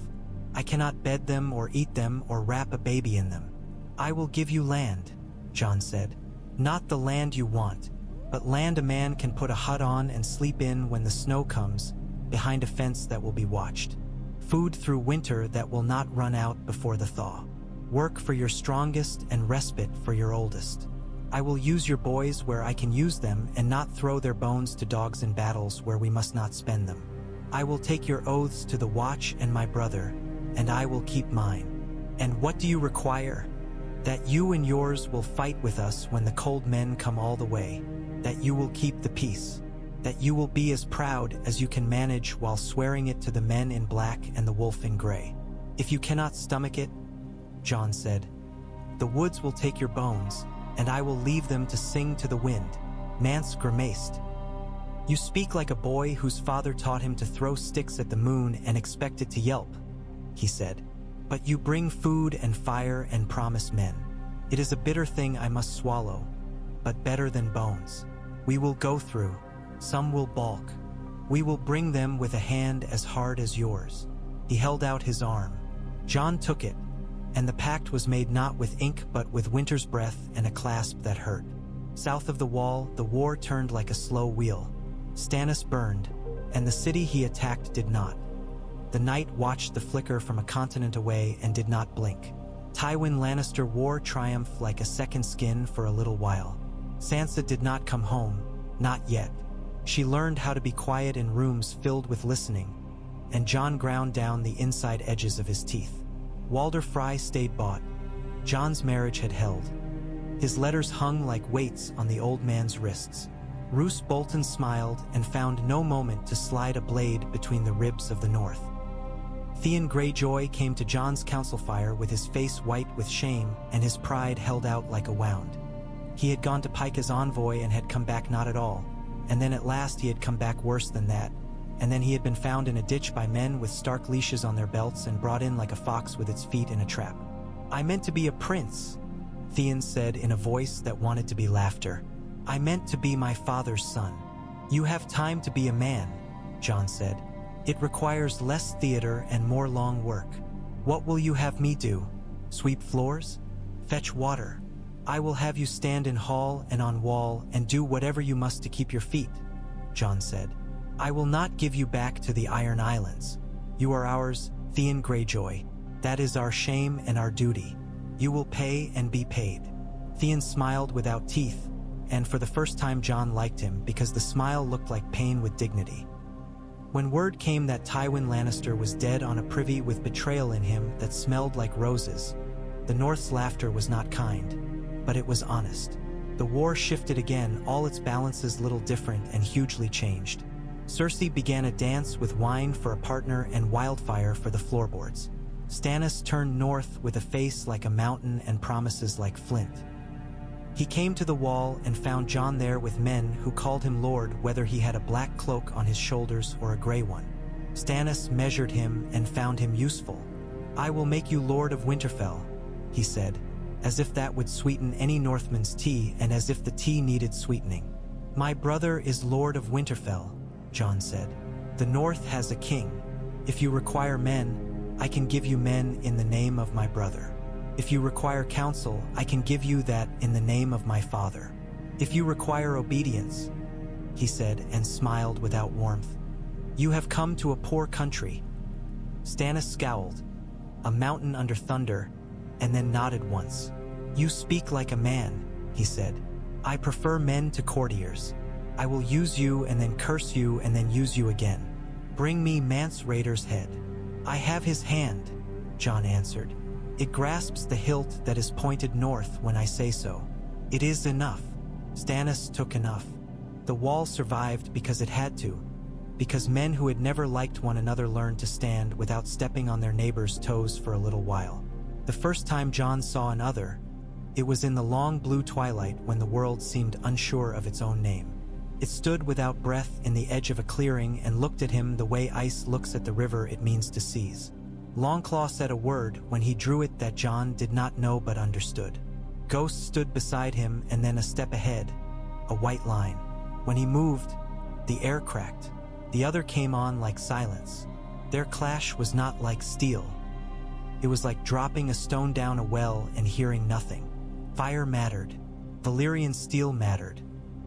I cannot bed them or eat them or wrap a baby in them. I will give you land, Jon said. Not the land you want, but land a man can put a hut on and sleep in when the snow comes, behind a fence that will be watched. Food through winter that will not run out before the thaw. Work for your strongest and respite for your oldest. I will use your boys where I can use them and not throw their bones to dogs in battles where we must not spend them. I will take your oaths to the Watch and my brother, and I will keep mine. And what do you require? That you and yours will fight with us when the cold men come all the way, that you will keep the peace, that you will be as proud as you can manage while swearing it to the men in black and the wolf in gray. If you cannot stomach it, Jon said, the woods will take your bones, and I will leave them to sing to the wind. Mance grimaced. You speak like a boy whose father taught him to throw sticks at the moon and expect it to yelp, he said. But you bring food and fire and promise men. It is a bitter thing I must swallow, but better than bones. We will go through. Some will balk. We will bring them with a hand as hard as yours. He held out his arm. Jon took it, and the pact was made not with ink but with winter's breath and a clasp that hurt. South of the wall, the war turned like a slow wheel. Stannis burned, and the city he attacked did not. The night watched the flicker from a continent away and did not blink. Tywin Lannister wore triumph like a second skin for a little while. Sansa did not come home, not yet. She learned how to be quiet in rooms filled with listening, and Jon ground down the inside edges of his teeth. Walder Frey stayed bought. Jon's marriage had held. His letters hung like weights on the old man's wrists. Roose Bolton smiled and found no moment to slide a blade between the ribs of the North. Theon Greyjoy came to Jon's council fire with his face white with shame and his pride held out like a wound. He had gone to Pike as envoy and had come back not at all, and then at last he had come back worse than that, and then he had been found in a ditch by men with stark leashes on their belts and brought in like a fox with its feet in a trap. I meant to be a prince, Theon said in a voice that wanted to be laughter. I meant to be my father's son. You have time to be a man, Jon said. It requires less theater and more long work. What will you have me do? Sweep floors? Fetch water? I will have you stand in hall and on wall and do whatever you must to keep your feet, Jon said. I will not give you back to the Iron Islands. You are ours, Theon Greyjoy. That is our shame and our duty. You will pay and be paid. Theon smiled without teeth, and for the first time Jon liked him because the smile looked like pain with dignity. When word came that Tywin Lannister was dead on a privy with betrayal in him that smelled like roses, the North's laughter was not kind, but it was honest. The war shifted again, all its balances little different and hugely changed. Cersei began a dance with wine for a partner and wildfire for the floorboards. Stannis turned north with a face like a mountain and promises like flint. He came to the wall and found Jon there with men who called him lord whether he had a black cloak on his shoulders or a gray one. Stannis measured him and found him useful. I will make you lord of Winterfell, he said, as if that would sweeten any Northman's tea and as if the tea needed sweetening. My brother is lord of Winterfell, Jon said. The North has a king. If you require men, I can give you men in the name of my brother. If you require counsel, I can give you that in the name of my father. If you require obedience, he said and smiled without warmth, you have come to a poor country. Stannis scowled, a mountain under thunder, and then nodded once. You speak like a man, he said. I prefer men to courtiers. I will use you and then curse you and then use you again. Bring me Mance Rayder's head. I have his hand, Jon answered. It grasps the hilt that is pointed north when I say so. It is enough. Stannis took enough. The wall survived because it had to, because men who had never liked one another learned to stand without stepping on their neighbor's toes for a little while. The first time Jon saw another, it was in the long blue twilight when the world seemed unsure of its own name. It stood without breath in the edge of a clearing and looked at him the way ice looks at the river it means to seize. Longclaw said a word when he drew it that Jon did not know but understood. Ghost stood beside him and then a step ahead, a white line. When he moved, the air cracked. The other came on like silence. Their clash was not like steel. It was like dropping a stone down a well and hearing nothing. Fire mattered. Valyrian steel mattered.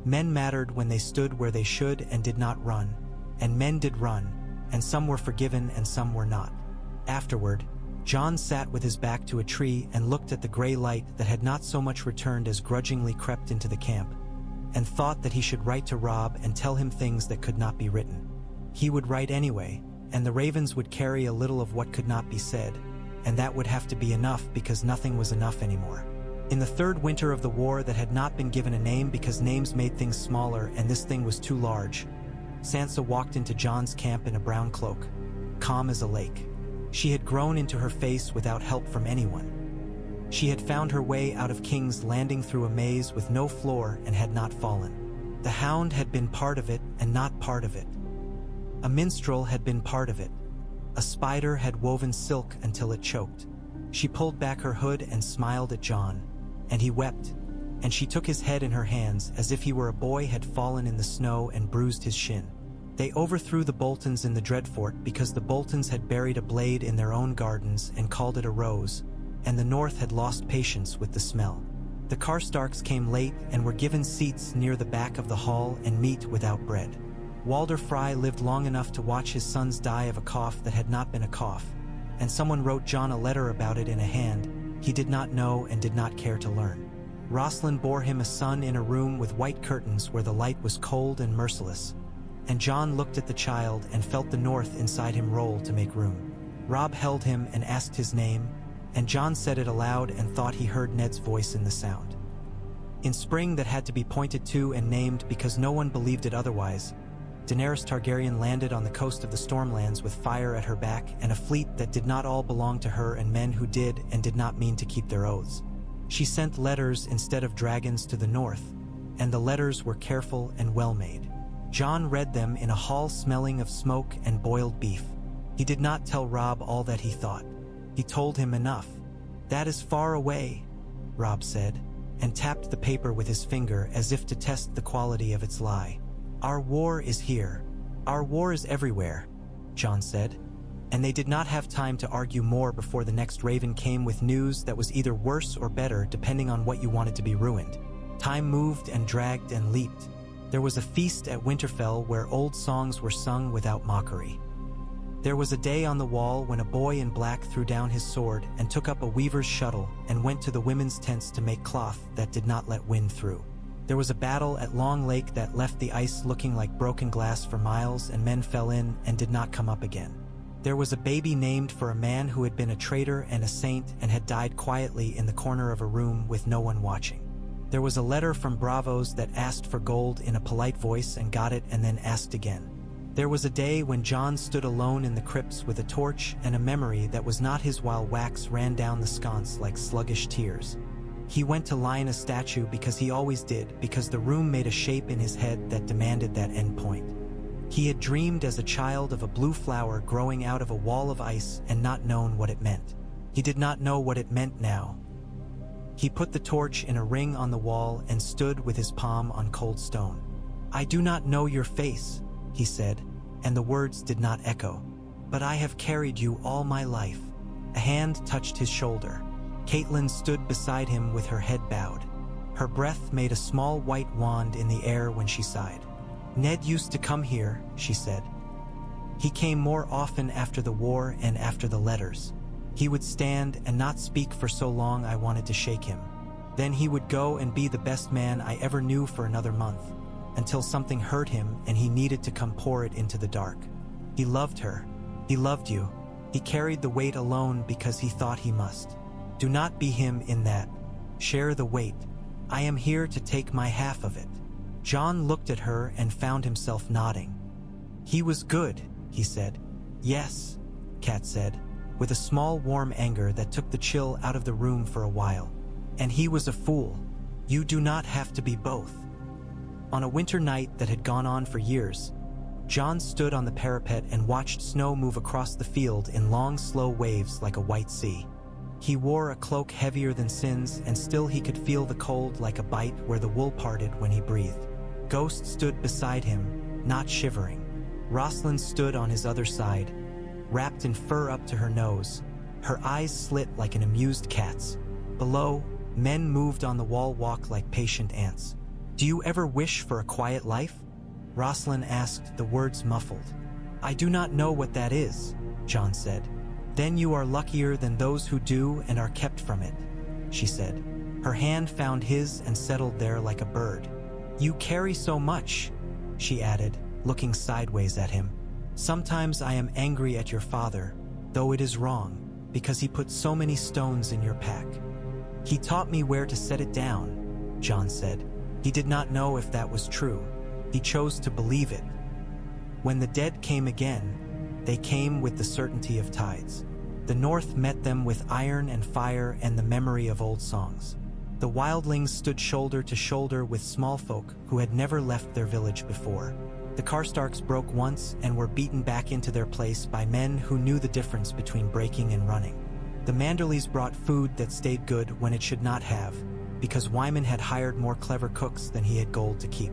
Men mattered when they stood where they should and did not run, and men did run, and some were forgiven and some were not. Afterward, Jon sat with his back to a tree and looked at the gray light that had not so much returned as grudgingly crept into the camp, and thought that he should write to Robb and tell him things that could not be written. He would write anyway, and the ravens would carry a little of what could not be said, and that would have to be enough because nothing was enough anymore. In the third winter of the war that had not been given a name because names made things smaller and this thing was too large, Sansa walked into Jon's camp in a brown cloak, calm as a lake. She had grown into her face without help from anyone. She had found her way out of King's Landing through a maze with no floor and had not fallen. The Hound had been part of it and not part of it. A minstrel had been part of it. A spider had woven silk until it choked. She pulled back her hood and smiled at Jon, and he wept, and she took his head in her hands as if he were a boy had fallen in the snow and bruised his shin. They overthrew the Boltons in the Dreadfort because the Boltons had buried a blade in their own gardens and called it a rose, and the North had lost patience with the smell. The Karstarks came late and were given seats near the back of the hall and meat without bread. Walder Frey lived long enough to watch his sons die of a cough that had not been a cough, and someone wrote Jon a letter about it in a hand he did not know and did not care to learn. Rosalind bore him a son in a room with white curtains where the light was cold and merciless, and Jon looked at the child and felt the North inside him roll to make room. Robb held him and asked his name, and Jon said it aloud and thought he heard Ned's voice in the sound. In spring that had to be pointed to and named because no one believed it otherwise, Daenerys Targaryen landed on the coast of the Stormlands with fire at her back and a fleet that did not all belong to her and men who did and did not mean to keep their oaths. She sent letters instead of dragons to the north, and the letters were careful and well-made. Jon read them in a hall smelling of smoke and boiled beef. He did not tell Robb all that he thought. He told him enough. "That is far away," Robb said, and tapped the paper with his finger as if to test the quality of its lie. "Our war is here. Our war is everywhere," Jon said, and they did not have time to argue more before the next raven came with news that was either worse or better depending on what you wanted to be ruined. Time moved and dragged and leaped. There was a feast at Winterfell where old songs were sung without mockery. There was a day on the wall when a boy in black threw down his sword and took up a weaver's shuttle and went to the women's tents to make cloth that did not let wind through. There was a battle at Long Lake that left the ice looking like broken glass for miles, and men fell in and did not come up again. There was a baby named for a man who had been a traitor and a saint and had died quietly in the corner of a room with no one watching. There was a letter from Braavos that asked for gold in a polite voice and got it and then asked again. There was a day when Jon stood alone in the crypts with a torch and a memory that was not his while wax ran down the sconce like sluggish tears. He went to lie in a statue because he always did, because the room made a shape in his head that demanded that end point. He had dreamed as a child of a blue flower growing out of a wall of ice and not known what it meant. He did not know what it meant now. He put the torch in a ring on the wall and stood with his palm on cold stone. "I do not know your face," he said, and the words did not echo. "But I have carried you all my life." A hand touched his shoulder. Catelyn stood beside him with her head bowed. Her breath made a small white wand in the air when she sighed. "Ned used to come here," she said. "He came more often after the war and after the letters. He would stand and not speak for so long I wanted to shake him. Then he would go and be the best man I ever knew for another month, until something hurt him and he needed to come pour it into the dark. He loved her. He loved you. He carried the weight alone because he thought he must. Do not be him in that. Share the weight. I am here to take my half of it." Jon looked at her and found himself nodding. "He was good," he said. "Yes," Kat said, with a small warm anger that took the chill out of the room for a while. "And he was a fool. You do not have to be both." On a winter night that had gone on for years, Jon stood on the parapet and watched snow move across the field in long, slow waves like a white sea. He wore a cloak heavier than Sin's, and still he could feel the cold like a bite where the wool parted when he breathed. Ghost stood beside him, not shivering. Rosalind stood on his other side, wrapped in fur up to her nose, her eyes slit like an amused cat's. Below, men moved on the wall walk like patient ants. "Do you ever wish for a quiet life?" Rosalind asked, the words muffled. "I do not know what that is," Jon said. "Then you are luckier than those who do and are kept from it," she said. Her hand found his and settled there like a bird. "You carry so much," she added, looking sideways at him. "Sometimes I am angry at your father, though it is wrong, because he put so many stones in your pack. He taught me where to set it down, John said. He did not know if that was true. He chose to believe it. When the dead came again, they came with the certainty of tides. The north met them with iron and fire and the memory of old songs. The wildlings stood shoulder to shoulder with small folk who had never left their village before. The Karstarks broke once and were beaten back into their place by men who knew the difference between breaking and running. The Manderleys brought food that stayed good when it should not have, because Wyman had hired more clever cooks than he had gold to keep.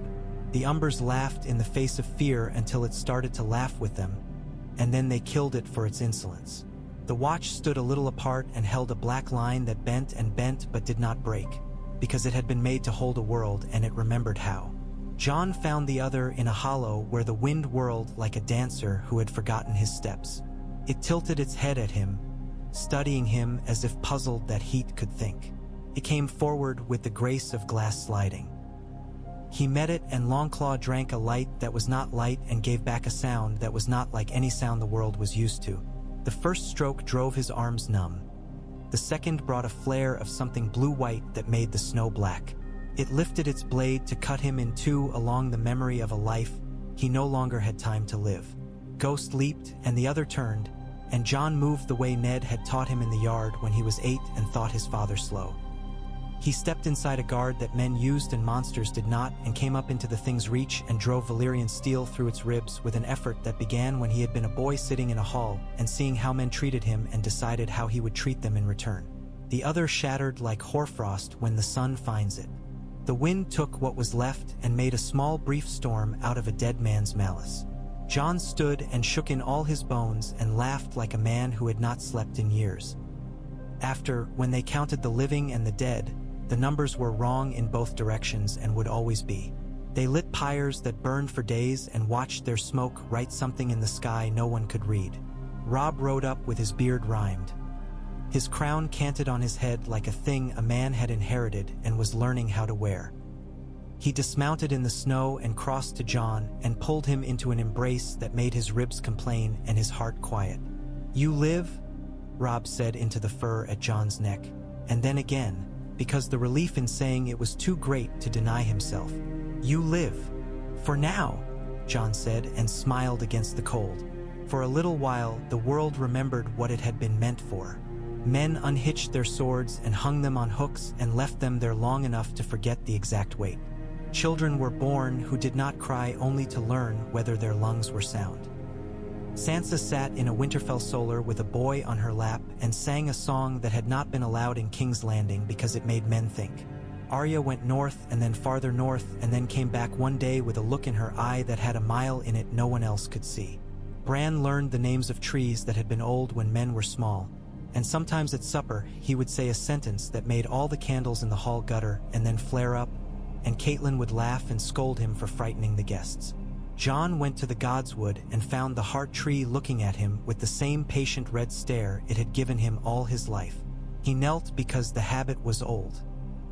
The Umbers laughed in the face of fear until it started to laugh with them, and then they killed it for its insolence. The watch stood a little apart and held a black line that bent and bent but did not break, because it had been made to hold a world and it remembered how. John found the other in a hollow where the wind whirled like a dancer who had forgotten his steps. It tilted its head at him, studying him as if puzzled that heat could think. It came forward with the grace of glass sliding. He met it, and Longclaw drank a light that was not light and gave back a sound that was not like any sound the world was used to. The first stroke drove his arms numb. The second brought a flare of something blue-white that made the snow black. It lifted its blade to cut him in two along the memory of a life he no longer had time to live. Ghost leaped, and the other turned, and John moved the way Ned had taught him in the yard when he was 8 and thought his father slow. He stepped inside a guard that men used and monsters did not, and came up into the thing's reach and drove Valyrian steel through its ribs with an effort that began when he had been a boy sitting in a hall and seeing how men treated him and decided how he would treat them in return. The other shattered like hoarfrost when the sun finds it. The wind took what was left and made a small brief storm out of a dead man's malice. John stood and shook in all his bones and laughed like a man who had not slept in years. After, when they counted the living and the dead, the numbers were wrong in both directions and would always be. They lit pyres that burned for days and watched their smoke write something in the sky no one could read. Robb rode up with his beard rimed. His crown canted on his head like a thing a man had inherited and was learning how to wear. He dismounted in the snow and crossed to John and pulled him into an embrace that made his ribs complain and his heart quiet. "You live?" Robb said into the fur at John's neck, and then again, because the relief in saying it was too great to deny himself. "You live. For now," John said and smiled against the cold. For a little while, the world remembered what it had been meant for. Men unhitched their swords and hung them on hooks and left them there long enough to forget the exact weight. Children were born who did not cry only to learn whether their lungs were sound. Sansa sat in a Winterfell solar with a boy on her lap and sang a song that had not been allowed in King's Landing because it made men think. Arya went north and then farther north and then came back one day with a look in her eye that had a mile in it no one else could see. Bran learned the names of trees that had been old when men were small, and sometimes at supper he would say a sentence that made all the candles in the hall gutter and then flare up, and Catelyn would laugh and scold him for frightening the guests. John went to the Godswood and found the heart tree looking at him with the same patient red stare it had given him all his life. He knelt because the habit was old.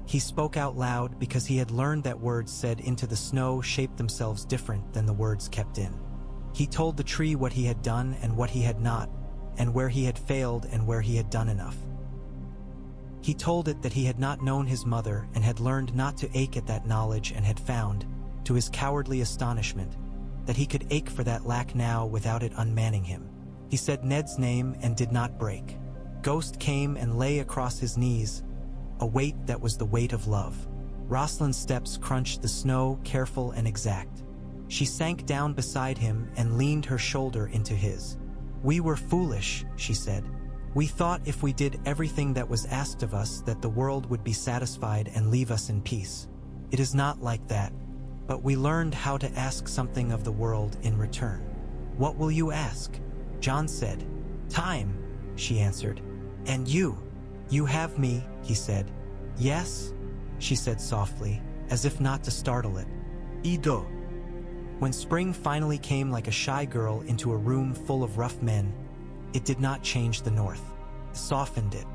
He spoke out loud because he had learned that words said into the snow shaped themselves different than the words kept in. He told the tree what he had done and what he had not, and where he had failed and where he had done enough. He told it that he had not known his mother and had learned not to ache at that knowledge and had found, to his cowardly astonishment, that he could ache for that lack now without it unmanning him. He said Ned's name and did not break. Ghost came and lay across his knees, a weight that was the weight of love. Roslin's steps crunched the snow, careful and exact. She sank down beside him and leaned her shoulder into his. "We were foolish," she said. "We thought if we did everything that was asked of us that the world would be satisfied and leave us in peace. It is not like that. But we learned how to ask something of the world in return." "What will you ask?" John said. "Time," she answered. "And you? You have me," he said. "Yes," she said softly, as if not to startle it. "Ido." When spring finally came like a shy girl into a room full of rough men, it did not change the north. It softened it.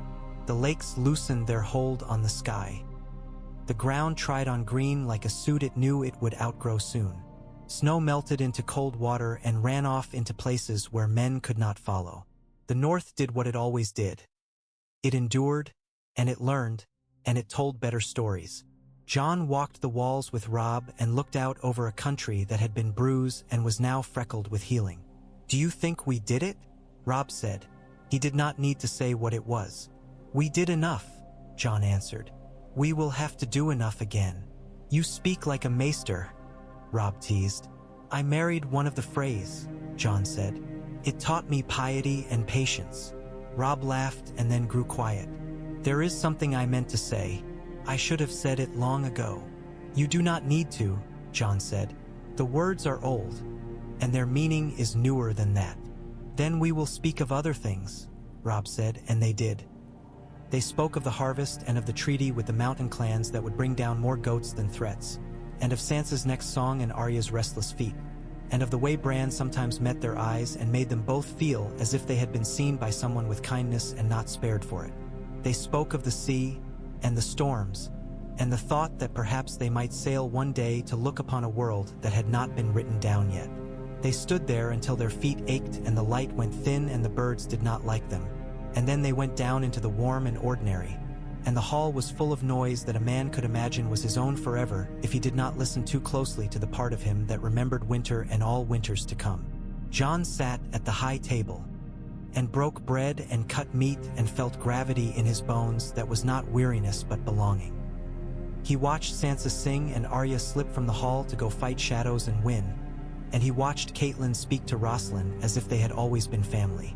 The lakes loosened their hold on the sky. The ground tried on green like a suit it knew it would outgrow soon. Snow melted into cold water and ran off into places where men could not follow. The North did what it always did. It endured, and it learned, and it told better stories. John walked the walls with Rob and looked out over a country that had been bruised and was now freckled with healing. "Do you think we did it?" Rob said. He did not need to say what it was. "We did enough," John answered. "We will have to do enough again." "You speak like a maester," Rob teased. "I married one of the Freys," John said. "It taught me piety and patience." Rob laughed and then grew quiet. "There is something I meant to say. I should have said it long ago." "You do not need to," John said. "The words are old, and their meaning is newer than that." "Then we will speak of other things," Rob said, and they did. They spoke of the harvest and of the treaty with the mountain clans that would bring down more goats than threats, and of Sansa's next song and Arya's restless feet, and of the way Bran sometimes met their eyes and made them both feel as if they had been seen by someone with kindness and not spared for it. They spoke of the sea, and the storms, and the thought that perhaps they might sail one day to look upon a world that had not been written down yet. They stood there until their feet ached and the light went thin and the birds did not like them, and then they went down into the warm and ordinary, and the hall was full of noise that a man could imagine was his own forever if he did not listen too closely to the part of him that remembered winter and all winters to come. John sat at the high table, and broke bread and cut meat and felt gravity in his bones that was not weariness but belonging. He watched Sansa sing and Arya slip from the hall to go fight shadows and win, and he watched Catelyn speak to Rosalind as if they had always been family.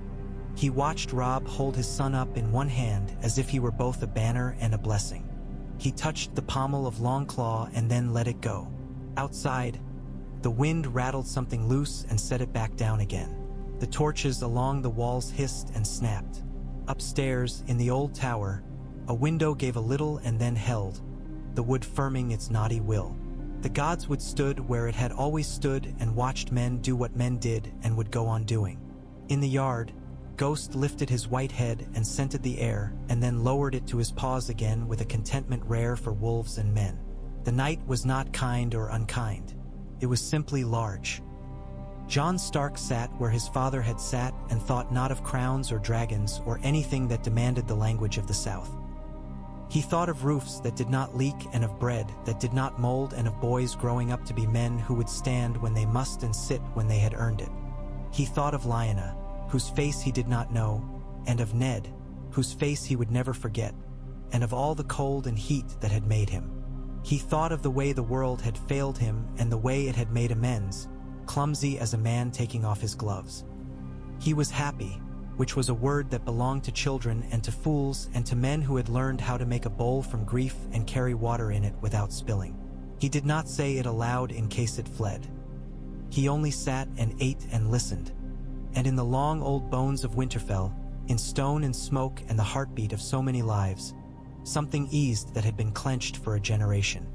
He watched Rob hold his son up in one hand as if he were both a banner and a blessing. He touched the pommel of Longclaw and then let it go. Outside, the wind rattled something loose and set it back down again. The torches along the walls hissed and snapped. Upstairs, in the old tower, a window gave a little and then held, the wood firming its knotty will. The gods would stood where it had always stood and watched men do what men did and would go on doing. In the yard, Ghost lifted his white head and scented the air and then lowered it to his paws again with a contentment rare for wolves and men. The night was not kind or unkind. It was simply large. Jon Stark sat where his father had sat and thought not of crowns or dragons or anything that demanded the language of the South. He thought of roofs that did not leak and of bread that did not mold and of boys growing up to be men who would stand when they must and sit when they had earned it. He thought of Lyanna, whose face he did not know, and of Ned, whose face he would never forget, and of all the cold and heat that had made him. He thought of the way the world had failed him and the way it had made amends, clumsy as a man taking off his gloves. He was happy, which was a word that belonged to children and to fools and to men who had learned how to make a bowl from grief and carry water in it without spilling. He did not say it aloud in case it fled. He only sat and ate and listened. And in the long old bones of Winterfell, in stone and smoke and the heartbeat of so many lives, something eased that had been clenched for a generation.